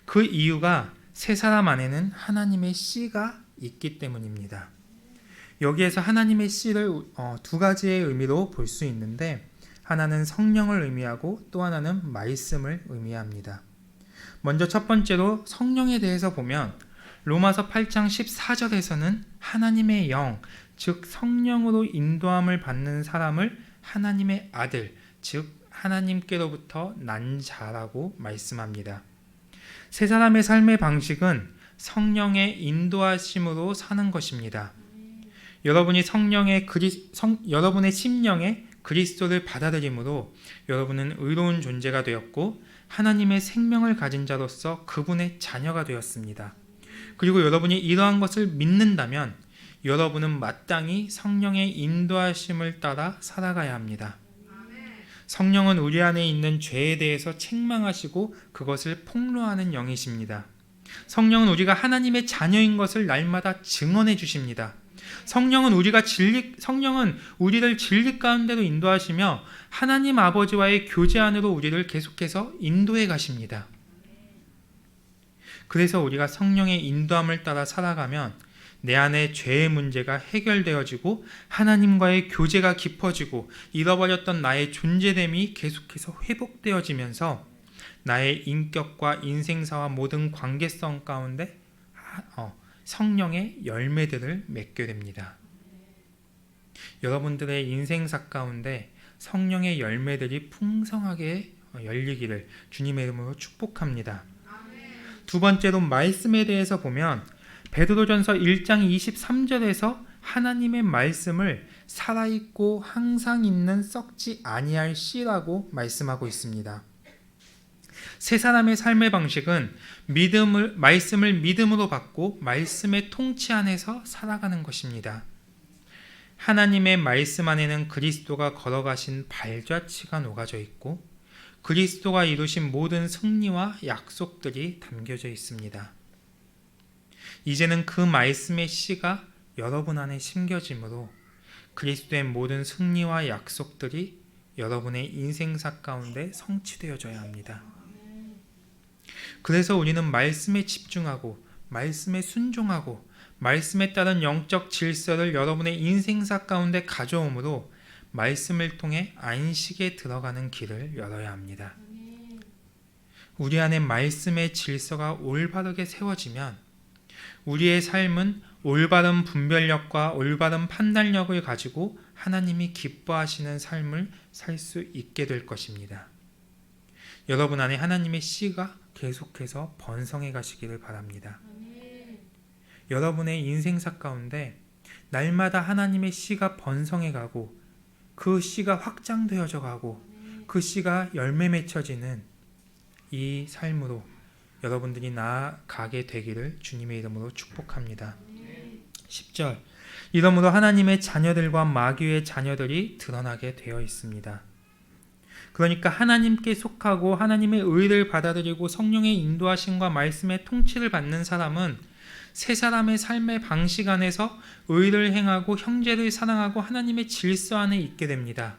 그 이유가 새 사람 안에는 하나님의 씨가 있기 때문입니다. 여기에서 하나님의 씨를 두 가지의 의미로 볼 수 있는데 하나는 성령을 의미하고 또 하나는 말씀을 의미합니다. 먼저 첫 번째로 성령에 대해서 보면 로마서 8장 14절에서는 하나님의 영, 즉 성령으로 인도함을 받는 사람을 하나님의 아들, 즉 하나님께로부터 난 자라고 말씀합니다. 새 사람의 삶의 방식은 성령의 인도하심으로 사는 것입니다. 여러분의 심령에 그리스도를 받아들임으로 여러분은 의로운 존재가 되었고 하나님의 생명을 가진 자로서 그분의 자녀가 되었습니다. 그리고 여러분이 이러한 것을 믿는다면 여러분은 마땅히 성령의 인도하심을 따라 살아가야 합니다. 성령은 우리 안에 있는 죄에 대해서 책망하시고 그것을 폭로하는 영이십니다. 성령은 우리가 하나님의 자녀인 것을 날마다 증언해 주십니다. 성령은 우리를 진리 가운데로 인도하시며 하나님 아버지와의 교제 안으로 우리를 계속해서 인도해 가십니다. 그래서 우리가 성령의 인도함을 따라 살아가면 내 안에 죄의 문제가 해결되어지고 하나님과의 교제가 깊어지고 잃어버렸던 나의 존재됨이 계속해서 회복되어지면서 나의 인격과 인생사와 모든 관계성 가운데 성령의 열매들을 맺게 됩니다. 여러분들의 인생사 가운데 성령의 열매들이 풍성하게 열리기를 주님의 이름으로 축복합니다. 두 번째로 말씀에 대해서 보면 베드로전서 1장 23절에서 하나님의 말씀을 살아있고 항상 있는 썩지 아니할 씨라고 말씀하고 있습니다. 새 사람의 삶의 방식은 말씀을 믿음으로 받고 말씀의 통치 안에서 살아가는 것입니다. 하나님의 말씀 안에는 그리스도가 걸어가신 발자취가 녹아져 있고 그리스도가 이루신 모든 승리와 약속들이 담겨져 있습니다. 이제는 그 말씀의 씨가 여러분 안에 심겨지므로 그리스도의 모든 승리와 약속들이 여러분의 인생사 가운데 성취되어져야 합니다. 그래서 우리는 말씀에 집중하고 말씀에 순종하고 말씀에 따른 영적 질서를 여러분의 인생사 가운데 가져오므로 말씀을 통해 안식에 들어가는 길을 열어야 합니다. 우리 안에 말씀의 질서가 올바르게 세워지면 우리의 삶은 올바른 분별력과 올바른 판단력을 가지고 하나님이 기뻐하시는 삶을 살 수 있게 될 것입니다. 여러분 안에 하나님의 씨가 계속해서 번성해 가시기를 바랍니다. 여러분의 인생사 가운데 날마다 하나님의 씨가 번성해 가고 그 씨가 확장되어져 가고 그 씨가 열매 맺혀지는 이 삶으로 여러분들이 나아가게 되기를 주님의 이름으로 축복합니다. 10절 이러므로 하나님의 자녀들과 마귀의 자녀들이 드러나게 되어 있습니다. 그러니까 하나님께 속하고 하나님의 의를 받아들이고 성령의 인도하심과 말씀의 통치를 받는 사람은 세 사람의 삶의 방식 안에서 의를 행하고 형제를 사랑하고 하나님의 질서 안에 있게 됩니다.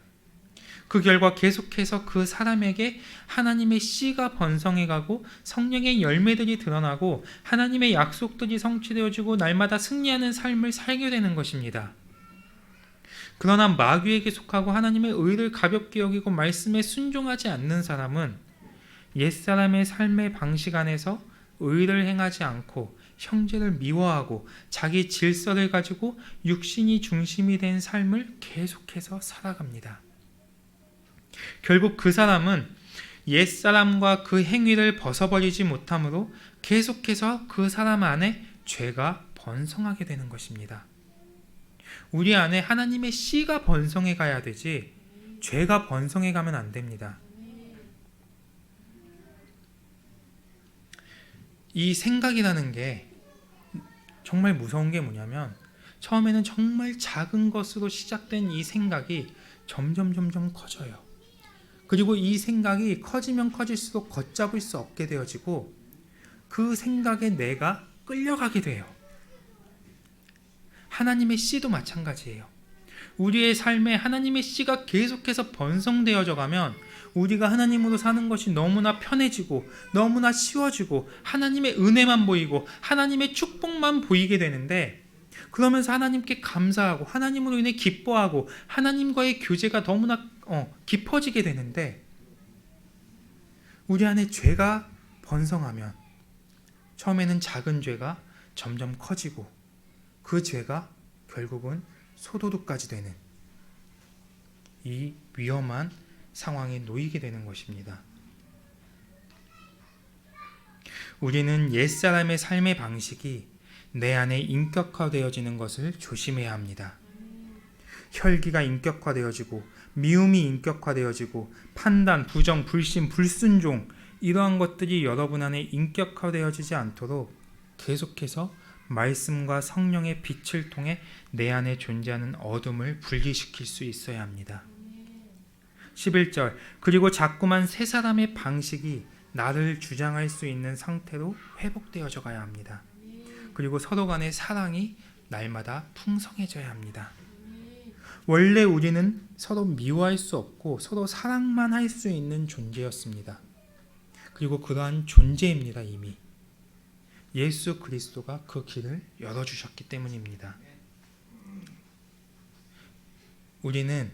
그 결과 계속해서 그 사람에게 하나님의 씨가 번성해가고 성령의 열매들이 드러나고 하나님의 약속들이 성취되어지고 날마다 승리하는 삶을 살게 되는 것입니다. 그러나 마귀에게 속하고 하나님의 의를 가볍게 여기고 말씀에 순종하지 않는 사람은 옛사람의 삶의 방식 안에서 의를 행하지 않고 형제를 미워하고 자기 질서를 가지고 육신이 중심이 된 삶을 계속해서 살아갑니다. 결국 그 사람은 옛사람과 그 행위를 벗어버리지 못하므로 계속해서 그 사람 안에 죄가 번성하게 되는 것입니다. 우리 안에 하나님의 씨가 번성해 가야 되지 죄가 번성해 가면 안 됩니다. 이 생각이라는 게 정말 무서운 게 뭐냐면 처음에는 정말 작은 것으로 시작된 이 생각이 점점 커져요. 그리고 이 생각이 커지면 커질수록 걷잡을 수 없게 되어지고 그 생각에 내가 끌려가게 돼요. 하나님의 씨도 마찬가지예요. 우리의 삶에 하나님의 씨가 계속해서 번성되어져 가면 우리가 하나님으로 사는 것이 너무나 편해지고 너무나 쉬워지고 하나님의 은혜만 보이고 하나님의 축복만 보이게 되는데 그러면서 하나님께 감사하고 하나님으로 인해 기뻐하고 하나님과의 교제가 너무나 깊어지게 되는데 우리 안에 죄가 번성하면 처음에는 작은 죄가 점점 커지고 그 죄가 결국은 소도둑까지 되는 이 위험한 상황에 놓이게 되는 것입니다. 우리는 옛사람의 삶의 방식이 내 안에 인격화되어지는 것을 조심해야 합니다. 혈기가 인격화되어지고 미움이 인격화되어지고 판단, 부정, 불신, 불순종 이러한 것들이 여러분 안에 인격화되어지지 않도록 계속해서 말씀과 성령의 빛을 통해 내 안에 존재하는 어둠을 분리시킬 수 있어야 합니다. 11절 그리고 자꾸만 세 사람의 방식이 나를 주장할 수 있는 상태로 회복되어져 가야 합니다. 그리고 서로 간의 사랑이 날마다 풍성해져야 합니다. 원래 우리는 서로 미워할 수 없고 서로 사랑만 할 수 있는 존재였습니다. 그리고 그러한 존재입니다. 이미 예수 그리스도가 그 길을 열어주셨기 때문입니다. 우리는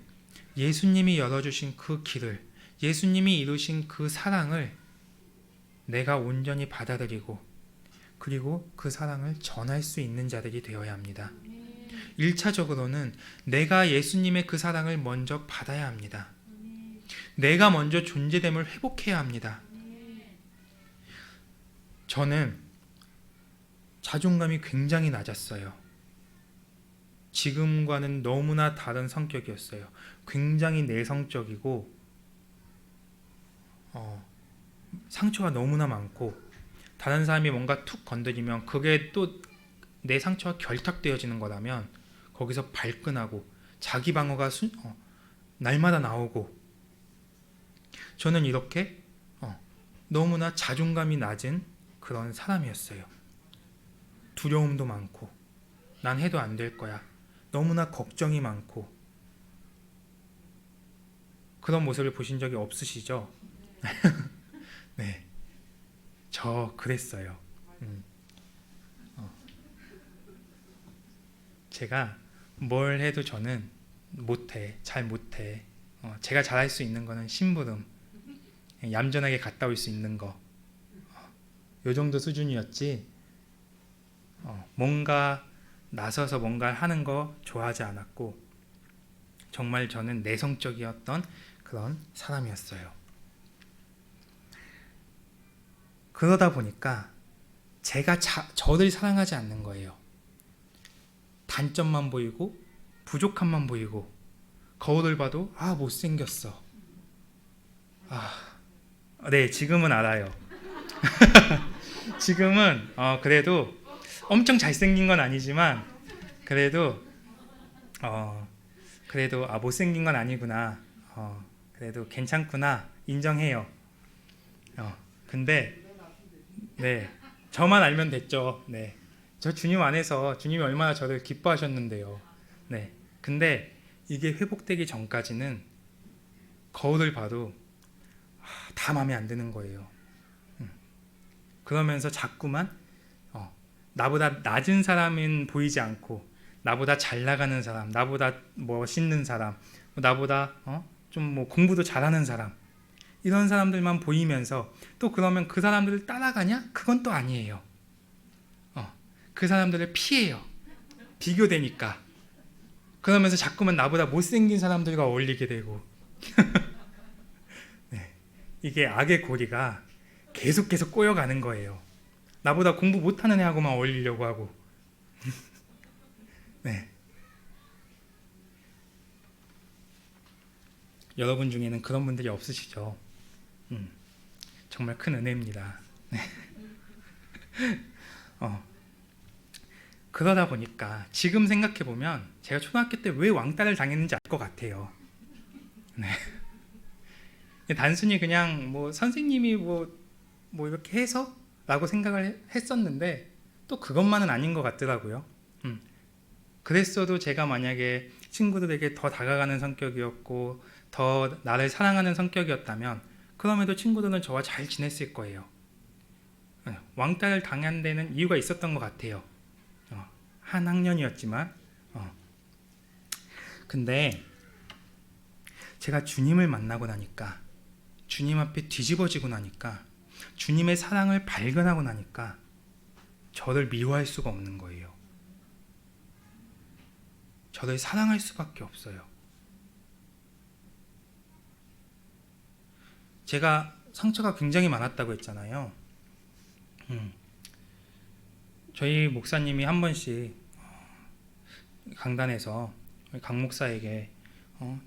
예수님이 열어주신 그 길을, 예수님이 이루신 그 사랑을 내가 온전히 받아들이고 그리고 그 사랑을 전할 수 있는 자들이 되어야 합니다. 1차적으로는 내가 예수님의 그 사랑을 먼저 받아야 합니다. 내가 먼저 존재됨을 회복해야 합니다. 저는 자존감이 굉장히 낮았어요. 지금과는 너무나 다른 성격이었어요. 굉장히 내성적이고 상처가 너무나 많고 다른 사람이 뭔가 툭 건드리면 그게 또 내 상처가 결탁되어지는 거라면 거기서 발끈하고 자기 방어가 날마다 나오고 저는 이렇게 너무나 자존감이 낮은 그런 사람이었어요. 두려움도 많고 난 해도 안 될 거야. 너무나 걱정이 많고 그런 모습을 보신 적이 없으시죠? 네, 저 그랬어요. 어, 제가 뭘 해도 저는 못해, 잘 못해. 제가 잘할 수 있는 거는 심부름, 얌전하게 갔다 올 수 있는 거, 요 정도 수준이었지. 뭔가 나서서 뭔가를 하는 거 좋아하지 않았고, 정말 저는 내성적이었던 그런 사람이었어요. 그러다 보니까 제가 저를 사랑하지 않는 거예요. 단점만 보이고 부족함만 보이고, 거울을 봐도 못생겼어. 네, 지금은 알아요. 지금은 그래도 엄청 잘생긴 건 아니지만, 그래도 못생긴 건 아니구나, 그래도 괜찮구나 인정해요. 근데 네, 저만 알면 됐죠. 네, 저 주님 안에서 주님이 얼마나 저를 기뻐하셨는데요. 네, 근데 이게 회복되기 전까지는 거울을 봐도 다 마음에 안 드는 거예요. 그러면서 자꾸만 나보다 낮은 사람은 보이지 않고, 나보다 잘 나가는 사람, 나보다 멋있는 사람, 나보다 좀 공부도 잘하는 사람, 이런 사람들만 보이면서, 또 그러면 그 사람들을 따라가냐? 그건 또 아니에요. 그 사람들을 피해요. 비교되니까. 그러면서 자꾸만 나보다 못생긴 사람들과 어울리게 되고 네, 이게 악의 고리가 계속 꼬여가는 거예요. 나보다 공부 못하는 애하고만 어울리려고 하고 네. 여러분 중에는 그런 분들이 없으시죠? 정말 큰 은혜입니다. 네. 그러다 보니까 지금 생각해보면 제가 초등학교 때 왜 왕따를 당했는지 알 것 같아요. 네. 단순히 그냥 선생님이 이렇게 해서 라고 생각을 했었는데, 또 그것만은 아닌 것 같더라고요. 그랬어도 제가 만약에 친구들에게 더 다가가는 성격이었고 더 나를 사랑하는 성격이었다면, 그럼에도 친구들은 저와 잘 지냈을 거예요. 왕따를 당한 데는 이유가 있었던 것 같아요. 한 학년이었지만. 근데 제가 주님을 만나고 나니까, 주님 앞에 뒤집어지고 나니까, 주님의 사랑을 발견하고 나니까 저를 미워할 수가 없는 거예요. 저를 사랑할 수밖에 없어요. 제가 상처가 굉장히 많았다고 했잖아요. 저희 목사님이 한 번씩 강단에서 강 목사에게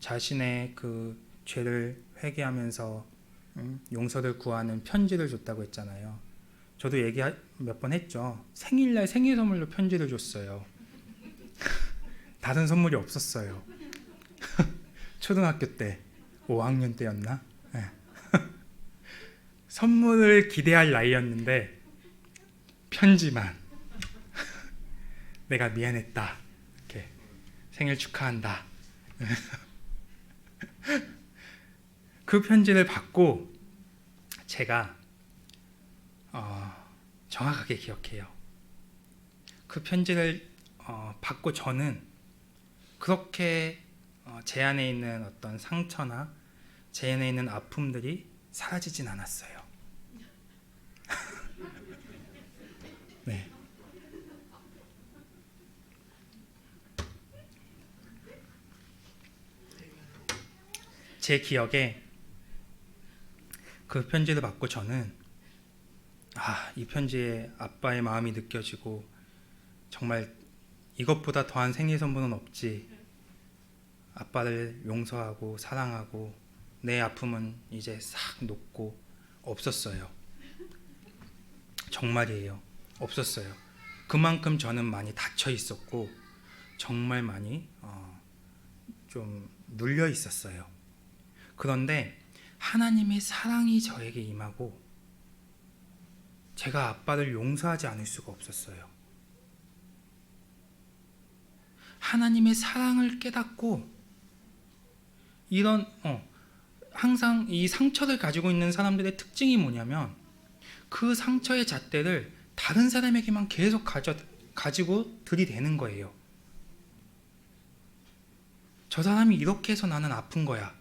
자신의 그 죄를 회개하면서 용서를 구하는 편지를 줬다고 했잖아요. 저도 얘기 몇 번 했죠. 생일날 생일 선물로 편지를 줬어요. 다른 선물이 없었어요. 초등학교 때 5학년 때였나? 네. 선물을 기대할 나이였는데 편지만. 내가 미안했다, 이렇게 생일 축하한다. 그 편지를 받고 제가 정확하게 기억해요. 그 편지를 받고 저는 그렇게 제 안에 있는 어떤 상처나 제 안에 있는 아픔들이 사라지진 않았어요. 네. 제 기억에 그 편지를 받고 저는 이 편지에 아빠의 마음이 느껴지고, 정말 이것보다 더한 생일 선물은 없지. 아빠를 용서하고 사랑하고 내 아픔은 이제 싹 녹고 없었어요. 정말이에요. 없었어요. 그만큼 저는 많이 닫혀 있었고 정말 많이 좀 눌려 있었어요. 그런데 하나님의 사랑이 저에게 임하고 제가 아빠를 용서하지 않을 수가 없었어요. 하나님의 사랑을 깨닫고 이런 항상 이 상처를 가지고 있는 사람들의 특징이 뭐냐면 그 상처의 잣대를 다른 사람에게만 계속 가지고 들이대는 거예요. 저 사람이 이렇게 해서 나는 아픈 거야.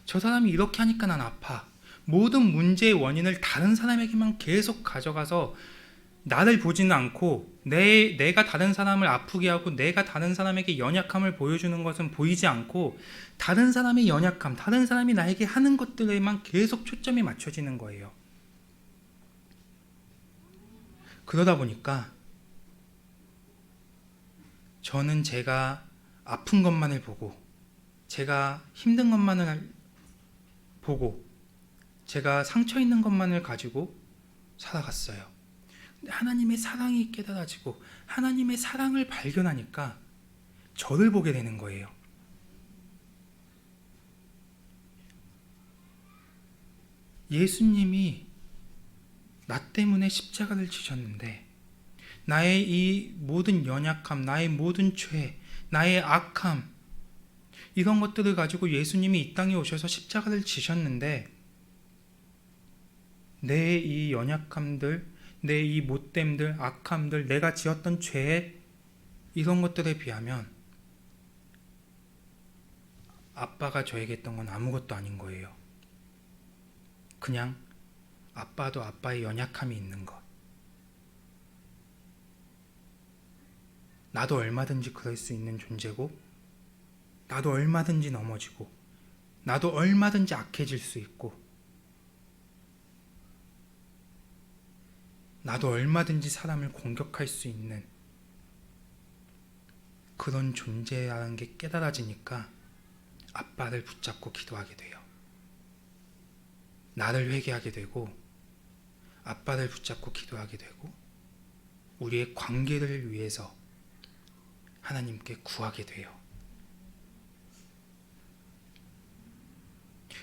저 사람이 이렇게 하니까 난 아파. 모든 문제의 원인을 다른 사람에게만 계속 가져가서 나를 보지는 않고 내가 다른 사람을 아프게 하고 내가 다른 사람에게 연약함을 보여주는 것은 보이지 않고 다른 사람의 연약함, 다른 사람이 나에게 하는 것들에만 계속 초점이 맞춰지는 거예요. 그러다 보니까 저는 제가 아픈 것만을 보고 제가 힘든 것만을 보고 제가 상처 있는 것만을 가지고 살아갔어요. 하나님의 사랑이 깨달아지고 하나님의 사랑을 발견하니까 저를 보게 되는 거예요. 예수님이 나 때문에 십자가를 지셨는데 나의 이 모든 연약함, 나의 모든 죄, 나의 악함 이런 것들을 가지고 예수님이 이 땅에 오셔서 십자가를 지셨는데 내 이 연약함들, 내 이 못됨들, 악함들, 내가 지었던 죄 이런 것들에 비하면 아빠가 저에게 했던 건 아무것도 아닌 거예요. 그냥 아빠도 아빠의 연약함이 있는 것. 나도 얼마든지 그럴 수 있는 존재고 나도 얼마든지 넘어지고 나도 얼마든지 악해질 수 있고 나도 얼마든지 사람을 공격할 수 있는 그런 존재라는 게 깨달아지니까 아빠를 붙잡고 기도하게 돼요. 나를 회개하게 되고 아빠를 붙잡고 기도하게 되고 우리의 관계를 위해서 하나님께 구하게 돼요.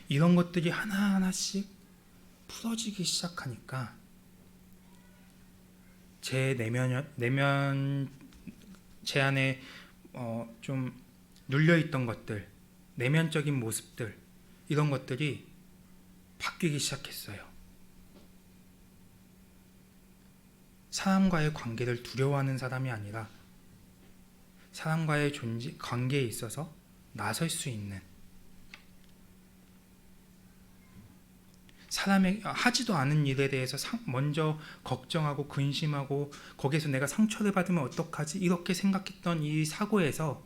이런 것들이 하나하나씩 풀어지기 시작하니까 제 제 안에 좀 눌려있던 것들, 내면적인 모습들 이런 것들이 바뀌기 시작했어요. 사람과의 관계를 두려워하는 사람이 아니라 사람과의 관계에 있어서 나설 수 있는 사람의 하지도 않은 일에 대해서 먼저 걱정하고 근심하고 거기에서 내가 상처를 받으면 어떡하지 이렇게 생각했던 이 사고에서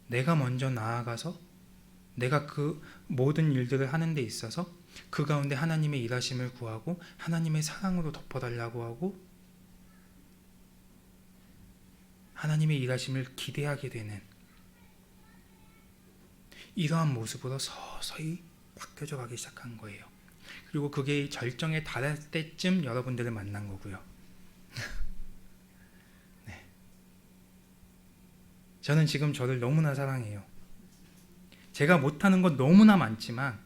내가 먼저 나아가서 내가 그 모든 일들을 하는 데 있어서 그 가운데 하나님의 일하심을 구하고 하나님의 사랑으로 덮어달라고 하고 하나님의 일하심을 기대하게 되는 이러한 모습으로 서서히 바뀌어져 가기 시작한 거예요. 그리고 그게 절정에 달할 때쯤 여러분들을 만난 거고요. 네. 저는 지금 저를 너무나 사랑해요. 제가 못하는 건 너무나 많지만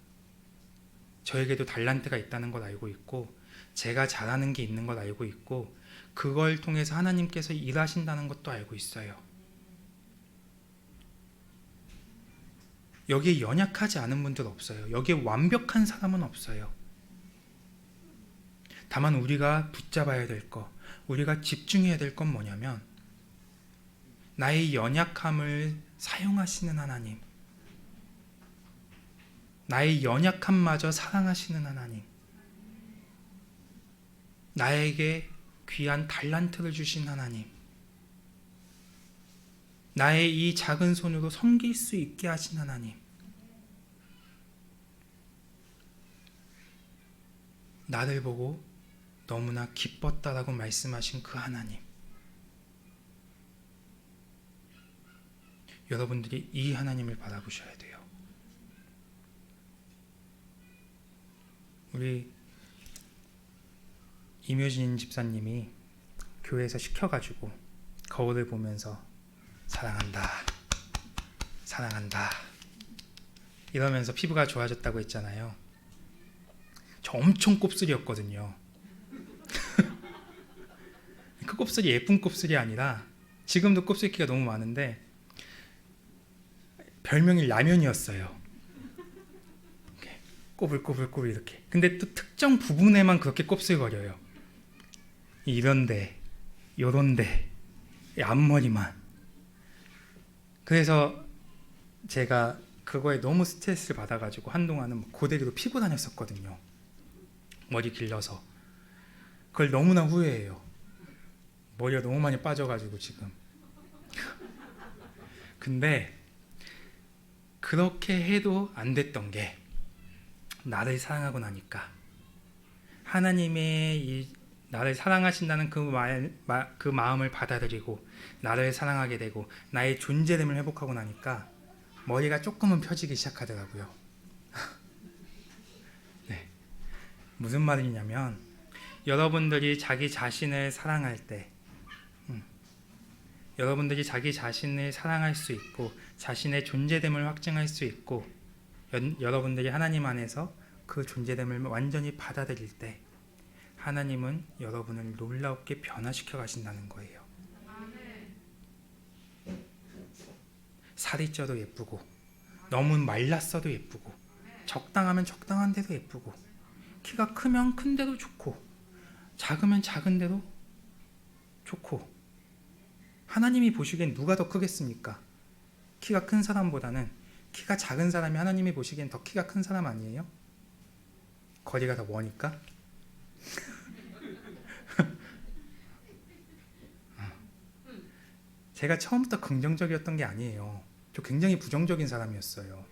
저에게도 달란트가 있다는 걸 알고 있고 제가 잘하는 게 있는 걸 알고 있고 그걸 통해서 하나님께서 일하신다는 것도 알고 있어요. 여기에 연약하지 않은 분들 없어요. 여기에 완벽한 사람은 없어요. 다만 우리가 붙잡아야 될 것, 우리가 집중해야 될 건 뭐냐면 나의 연약함을 사용하시는 하나님, 나의 연약함마저 사랑하시는 하나님, 나에게 귀한 달란트를 주신 하나님, 나의 이 작은 손으로 섬길 수 있게 하신 하나님, 나를 보고 너무나 기뻤다라고 말씀하신 그 하나님, 여러분들이 이 하나님을 바라보셔야 돼요. 우리 임효진 집사님이 교회에서 시켜가지고 거울을 보면서 사랑한다, 사랑한다 이러면서 피부가 좋아졌다고 했잖아요. 저 엄청 곱슬이었거든요. 그 곱슬이 예쁜 곱슬이 아니라 지금도 곱슬기가 너무 많은데 별명이 라면이었어요. 이렇게 꼬불꼬불꼬불 이렇게. 근데 또 특정 부분에만 그렇게 곱슬거려요. 이런데, 요런데, 이 앞머리만. 그래서 제가 그거에 너무 스트레스를 받아가지고 한동안은 고데기로 피고 다녔었거든요. 머리 길러서. 그걸 너무나 후회해요. 머리가 너무 많이 빠져가지고 지금. 근데 그렇게 해도 안 됐던 게, 나를 사랑하고 나니까 하나님의 이 나를 사랑하신다는 그 마음을 받아들이고 나를 사랑하게 되고 나의 존재됨을 회복하고 나니까 머리가 조금은 펴지기 시작하더라고요. 네. 무슨 말이냐면, 여러분들이 자기 자신을 사랑할 때, 여러분들이 자기 자신을 사랑할 수 있고 자신의 존재됨을 확증할 수 있고 여러분들이 하나님 안에서 그 존재됨을 완전히 받아들일 때 하나님은 여러분을 놀랍게 변화시켜 가신다는 거예요. 살이 쪄도 예쁘고, 너무 말랐어도 예쁘고, 적당하면 적당한 대로 예쁘고, 키가 크면 큰 대로 좋고, 작으면 작은 대로 좋고. 하나님이 보시기엔 누가 더 크겠습니까? 키가 큰 사람보다는 키가 작은 사람이 하나님이 보시기엔 더 키가 큰 사람 아니에요? 거리가 더 머니까? 제가 처음부터 긍정적이었던 게 아니에요. 저 굉장히 부정적인 사람이었어요.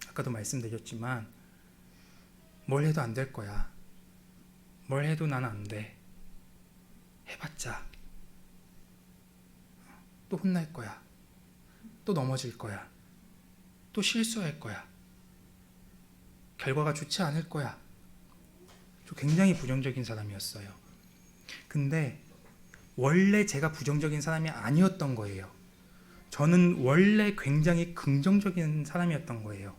아까도 말씀드렸지만 뭘 해도 안 될 거야. 뭘 해도 나는 안 돼. 해봤자 또 혼날 거야. 또 넘어질 거야. 또 실수할 거야. 결과가 좋지 않을 거야. 저 굉장히 부정적인 사람이었어요. 근데 원래 제가 부정적인 사람이 아니었던 거예요. 저는 원래 굉장히 긍정적인 사람이었던 거예요.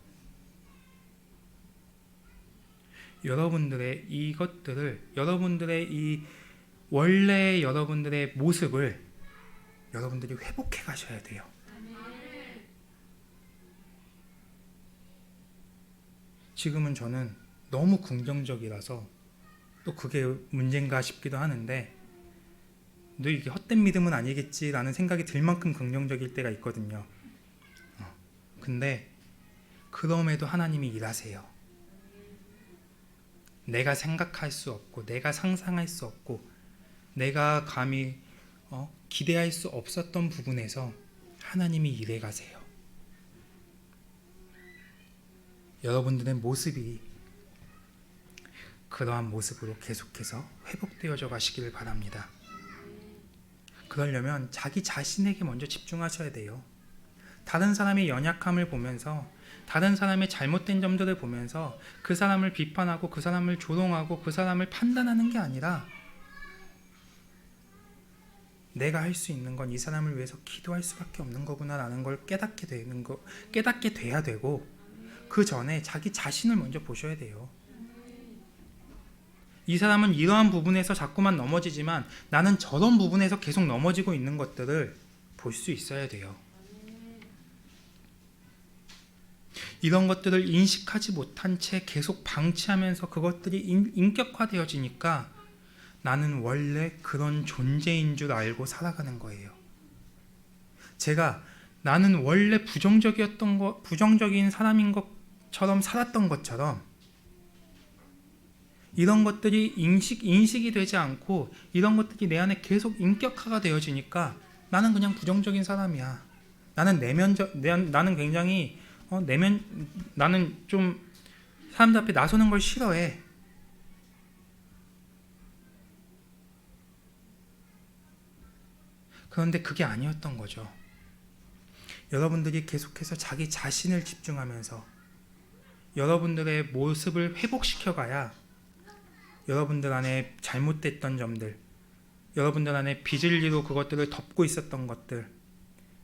여러분들의 이것들을, 여러분들의 이 원래 여러분들의 모습을 여러분들이 회복해 가셔야 돼요. 지금은 저는 너무 긍정적이라서 또 그게 문제인가 싶기도 하는데, 너 이게 헛된 믿음은 아니겠지라는 생각이 들 만큼 긍정적일 때가 있거든요. 근데 그럼에도 하나님이 일하세요. 내가 생각할 수 없고 내가 상상할 수 없고 내가 감히 기대할 수 없었던 부분에서 하나님이 일해 가세요. 여러분들의 모습이 그러한 모습으로 계속해서 회복되어져 가시기를 바랍니다. 그러려면 자기 자신에게 먼저 집중하셔야 돼요. 다른 사람의 연약함을 보면서, 다른 사람의 잘못된 점들을 보면서 그 사람을 비판하고 그 사람을 조롱하고 그 사람을 판단하는 게 아니라, 내가 할 수 있는 건 이 사람을 위해서 기도할 수밖에 없는 거구나라는 걸 깨닫게 돼야 되고, 그 전에 자기 자신을 먼저 보셔야 돼요. 이 사람은 이러한 부분에서 자꾸만 넘어지지만 나는 저런 부분에서 계속 넘어지고 있는 것들을 볼 수 있어야 돼요. 이런 것들을 인식하지 못한 채 계속 방치하면서 그것들이 인격화되어지니까 나는 원래 그런 존재인 줄 알고 살아가는 거예요. 제가 나는 원래 부정적인 사람인 것처럼 살았던 것처럼 이런 것들이 인식이 되지 않고 이런 것들이 내 안에 계속 인격화가 되어지니까 나는 그냥 부정적인 사람이야. 나는 굉장히 나는 좀 사람들 앞에 나서는 걸 싫어해. 그런데 그게 아니었던 거죠. 여러분들이 계속해서 자기 자신을 집중하면서 여러분들의 모습을 회복시켜 가야 여러분들 안에 잘못됐던 점들, 여러분들 안에 비질리로 그것들을 덮고 있었던 것들,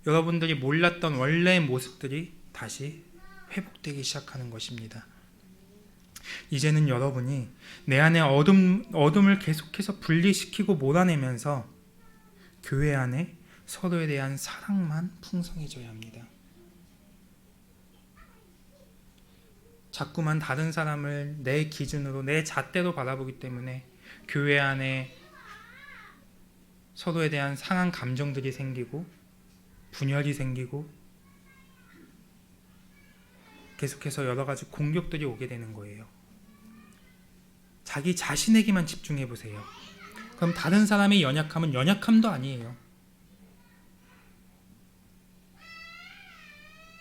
여러분들이 몰랐던 원래의 모습들이 다시 회복되기 시작하는 것입니다. 이제는 여러분이 내 안에 어둠을 계속해서 분리시키고 몰아내면서 교회 안에 서로에 대한 사랑만 풍성해져야 합니다. 자꾸만 다른 사람을 내 기준으로, 내 잣대로 바라보기 때문에 교회 안에 서로에 대한 상한 감정들이 생기고 분열이 생기고 계속해서 여러 가지 공격들이 오게 되는 거예요. 자기 자신에게만 집중해 보세요. 그럼 다른 사람의 연약함은 연약함도 아니에요.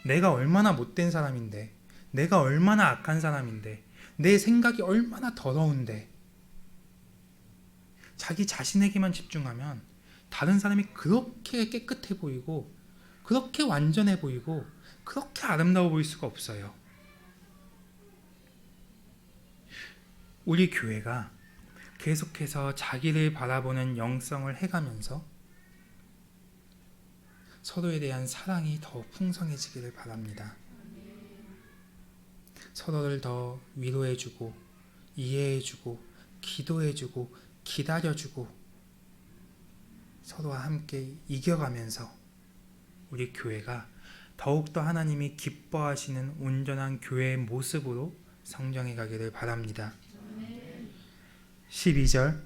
내가 얼마나 못된 사람인데, 내가 얼마나 악한 사람인데, 내 생각이 얼마나 더러운데, 자기 자신에게만 집중하면 다른 사람이 그렇게 깨끗해 보이고 그렇게 완전해 보이고 그렇게 아름다워 보일 수가 없어요. 우리 교회가 계속해서 자기를 바라보는 영성을 해가면서 서로에 대한 사랑이 더 풍성해지기를 바랍니다. 서로를 더 위로해주고 이해해주고 기도해주고 기다려주고 서로와 함께 이겨가면서 우리 교회가 더욱더 하나님이 기뻐하시는 온전한 교회의 모습으로 성장해 가기를 바랍니다. 12절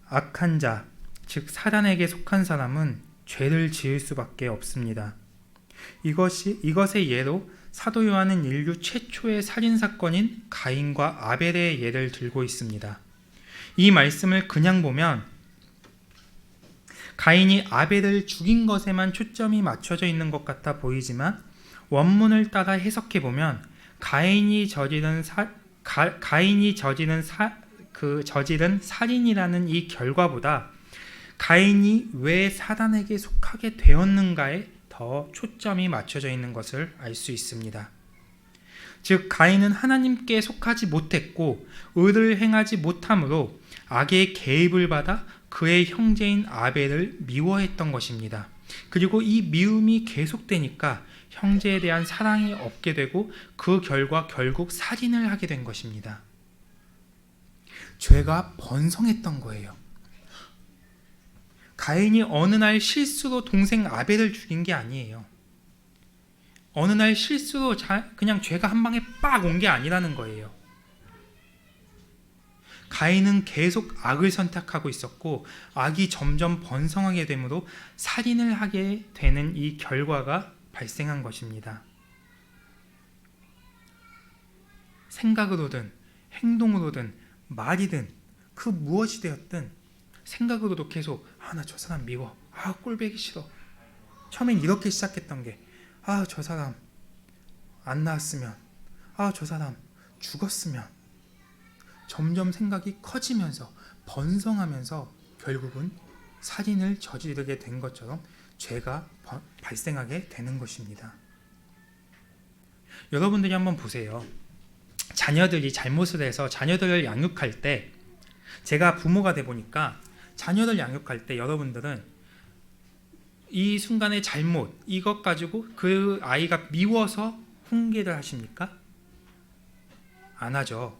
악한 자, 즉 사단에게 속한 사람은 죄를 지을 수밖에 없습니다. 이것의 예로 사도 요한은 인류 최초의 살인사건인 가인과 아벨의 예를 들고 있습니다. 이 말씀을 그냥 보면 가인이 아벨을 죽인 것에만 초점이 맞춰져 있는 것 같아 보이지만 원문을 따라 해석해 보면 가인이 저지른 살인이라는 이 결과보다 가인이 왜 사단에게 속하게 되었는가에 더 초점이 맞춰져 있는 것을 알 수 있습니다. 즉 가인은 하나님께 속하지 못했고 의를 행하지 못함으로 악의 개입을 받아 그의 형제인 아벨을 미워했던 것입니다. 그리고 이 미움이 계속되니까 형제에 대한 사랑이 없게 되고 그 결과 결국 살인을 하게 된 것입니다. 죄가 번성했던 거예요. 가인이 어느 날 실수로 동생 아벨을 죽인 게 아니에요. 어느 날 실수로 그냥 죄가 한 방에 빡 온 게 아니라는 거예요. 가인은 계속 악을 선택하고 있었고 악이 점점 번성하게 되므로 살인을 하게 되는 이 결과가 발생한 것입니다. 생각으로든 행동으로든 말이든 그 무엇이 되었든 생각으로도 계속 나 저 사람 미워, 꼴배기 싫어. 처음엔 이렇게 시작했던 게 저 사람 안 나왔으면, 저 사람 죽었으면, 점점 생각이 커지면서 번성하면서 결국은 살인을 저지르게 된 것처럼 죄가 발생하게 되는 것입니다. 여러분들이 한번 보세요. 자녀들이 잘못을 해서 자녀들을 양육할 때, 제가 부모가 돼 보니까 자녀를 양육할 때 여러분들은 이 순간의 잘못, 이것 가지고 그 아이가 미워서 훈계를 하십니까? 안 하죠.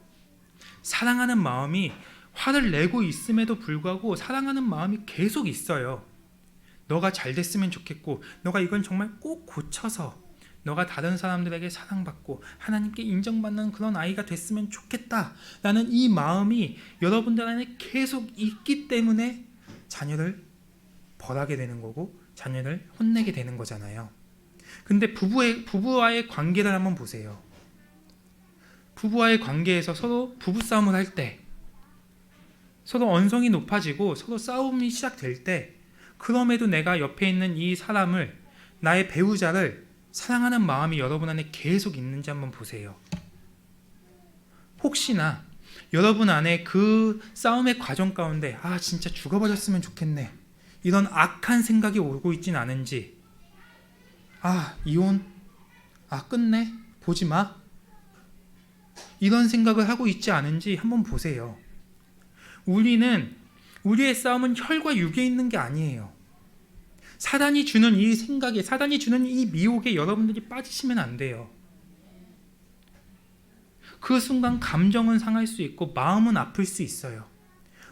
사랑하는 마음이, 화를 내고 있음에도 불구하고 사랑하는 마음이 계속 있어요. 너가 잘 됐으면 좋겠고, 너가 이건 정말 꼭 고쳐서 너가 다른 사람들에게 사랑받고 하나님께 인정받는 그런 아이가 됐으면 좋겠다 라는 이 마음이 여러분들 안에 계속 있기 때문에 자녀를 벌하게 되는 거고 자녀를 혼내게 되는 거잖아요. 근데 부부와의 관계를 한번 보세요. 부부와의 관계에서 서로 부부싸움을 할 때, 서로 언성이 높아지고 서로 싸움이 시작될 때, 그럼에도 내가 옆에 있는 이 사람을, 나의 배우자를 사랑하는 마음이 여러분 안에 계속 있는지 한번 보세요. 혹시나 여러분 안에 그 싸움의 과정 가운데 진짜 죽어버렸으면 좋겠네, 이런 악한 생각이 오고 있진 않은지, 이혼, 끝내, 보지마, 이런 생각을 하고 있지 않은지 한번 보세요. 우리의 싸움은 혈과 육에 있는 게 아니에요. 사단이 주는 이 생각에, 사단이 주는 이 미혹에 여러분들이 빠지시면 안 돼요. 그 순간 감정은 상할 수 있고 마음은 아플 수 있어요.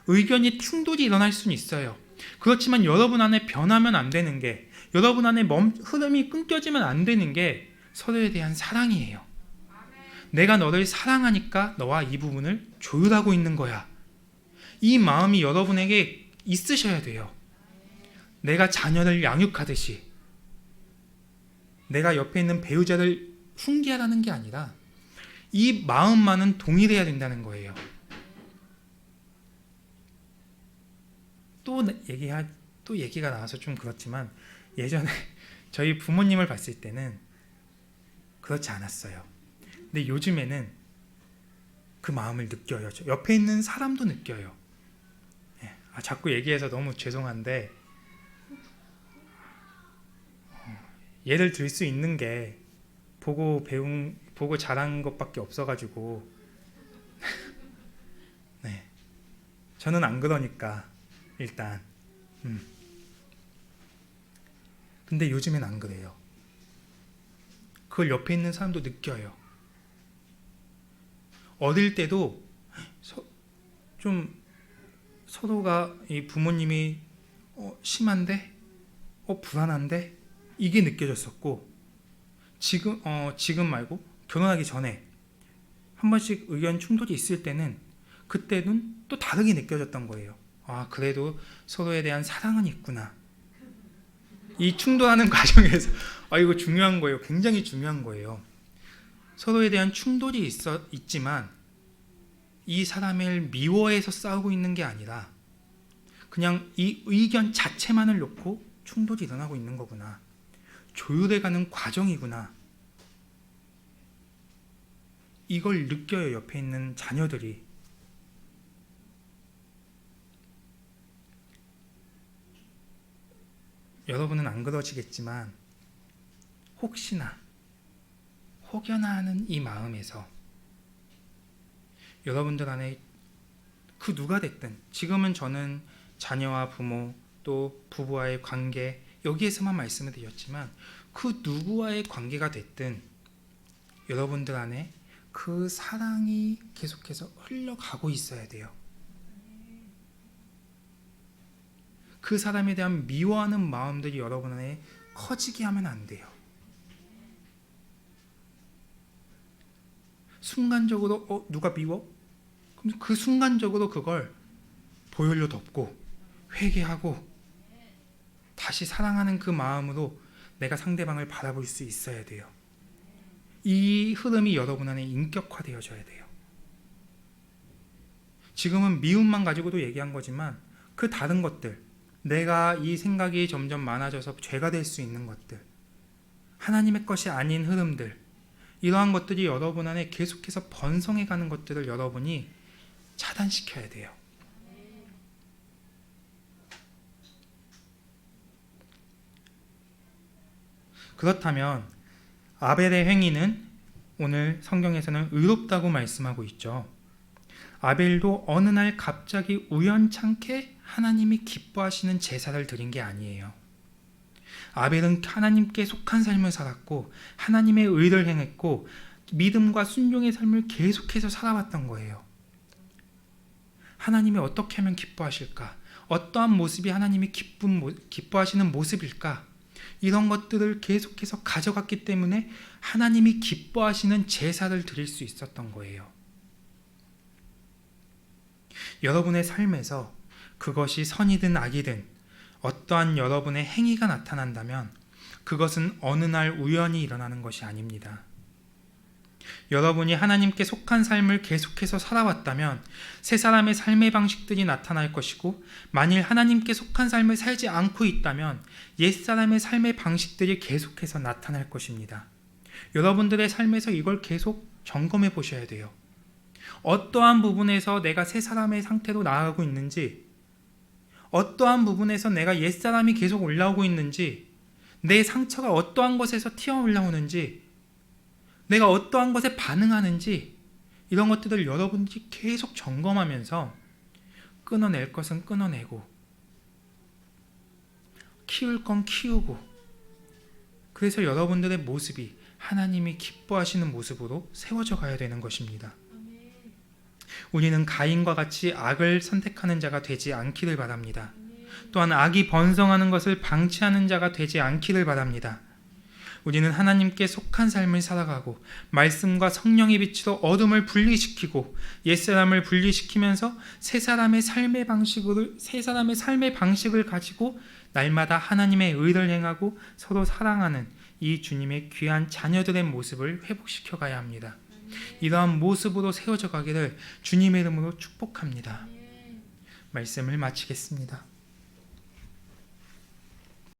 의견이 충돌이 일어날 수는 있어요. 그렇지만 여러분 안에 변하면 안 되는 게, 여러분 안에 흐름이 끊겨지면 안 되는 게 서로에 대한 사랑이에요. 내가 너를 사랑하니까 너와 이 부분을 조율하고 있는 거야. 이 마음이 여러분에게 있으셔야 돼요. 내가 자녀를 양육하듯이 내가 옆에 있는 배우자를 훈계하라는 게 아니라 이 마음만은 동일해야 된다는 거예요. 또 얘기가 나와서 좀 그렇지만 예전에 저희 부모님을 봤을 때는 그렇지 않았어요. 근데 요즘에는 그 마음을 느껴요. 옆에 있는 사람도 느껴요. 자꾸 얘기해서 너무 죄송한데 예를 들 수 있는 게 보고 자란 것밖에 없어가지고 네, 저는 안 그러니까 일단 근데 요즘엔 안 그래요. 그걸 옆에 있는 사람도 느껴요. 어릴 때도 좀 서로가 이 부모님이 심한데 불안한데 이게 느껴졌었고 지금 말고 결혼하기 전에 한 번씩 의견 충돌이 있을 때는 그때는 또 다르게 느껴졌던 거예요. 그래도 서로에 대한 사랑은 있구나. 이 충돌하는 과정에서 이거 중요한 거예요. 굉장히 중요한 거예요. 서로에 대한 충돌이 있지만 이 사람을 미워해서 싸우고 있는 게 아니라 그냥 이 의견 자체만을 놓고 충돌이 일어나고 있는 거구나. 조율해가는 과정이구나. 이걸 느껴요. 옆에 있는 자녀들이. 여러분은 안 그러시겠지만 혹시나 혹여나 하는 이 마음에서 여러분들 안에 그 누가 됐든 지금은 저는 자녀와 부모 또 부부와의 관계 여기에서만 말씀을 드렸지만 그 누구와의 관계가 됐든 여러분들 안에 그 사랑이 계속해서 흘러가고 있어야 돼요. 그 사람에 대한 미워하는 마음들이 여러분 안에 커지게 하면 안 돼요. 순간적으로 누가 미워? 그럼 그 순간적으로 그걸 보혈로 덮고 회개하고 다시 사랑하는 그 마음으로 내가 상대방을 바라볼 수 있어야 돼요. 이 흐름이 여러분 안에 인격화되어져야 돼요. 지금은 미움만 가지고도 얘기한 거지만 그 다른 것들, 내가 이 생각이 점점 많아져서 죄가 될 수 있는 것들, 하나님의 것이 아닌 흐름들, 이러한 것들이 여러분 안에 계속해서 번성해가는 것들을 여러분이 차단시켜야 돼요. 그렇다면 아벨의 행위는 오늘 성경에서는 의롭다고 말씀하고 있죠. 아벨도 어느 날 갑자기 우연찮게 하나님이 기뻐하시는 제사를 드린 게 아니에요. 아벨은 하나님께 속한 삶을 살았고 하나님의 의를 행했고 믿음과 순종의 삶을 계속해서 살아왔던 거예요. 하나님이 어떻게 하면 기뻐하실까? 어떠한 모습이 하나님이 기뻐하시는 모습일까? 이런 것들을 계속해서 가져갔기 때문에 하나님이 기뻐하시는 제사를 드릴 수 있었던 거예요. 여러분의 삶에서 그것이 선이든 악이든 어떠한 여러분의 행위가 나타난다면 그것은 어느 날 우연히 일어나는 것이 아닙니다. 여러분이 하나님께 속한 삶을 계속해서 살아왔다면 새 사람의 삶의 방식들이 나타날 것이고 만일 하나님께 속한 삶을 살지 않고 있다면 옛 사람의 삶의 방식들이 계속해서 나타날 것입니다. 여러분들의 삶에서 이걸 계속 점검해 보셔야 돼요. 어떠한 부분에서 내가 새 사람의 상태로 나아가고 있는지, 어떠한 부분에서 내가 옛 사람이 계속 올라오고 있는지, 내 상처가 어떠한 것에서 튀어 올라오는지, 내가 어떠한 것에 반응하는지 이런 것들을 여러분들이 계속 점검하면서 끊어낼 것은 끊어내고 키울 건 키우고 그래서 여러분들의 모습이 하나님이 기뻐하시는 모습으로 세워져 가야 되는 것입니다. 우리는 가인과 같이 악을 선택하는 자가 되지 않기를 바랍니다. 또한 악이 번성하는 것을 방치하는 자가 되지 않기를 바랍니다. 우리는 하나님께 속한 삶을 살아가고 말씀과 성령의 빛으로 어둠을 분리시키고 옛사람을 분리시키면서 새 사람의 삶의 방식을 가지고 날마다 하나님의 의를 행하고 서로 사랑하는 이 주님의 귀한 자녀들의 모습을 회복시켜 가야 합니다. 이러한 모습으로 세워져 가기를 주님의 이름으로 축복합니다. 말씀을 마치겠습니다.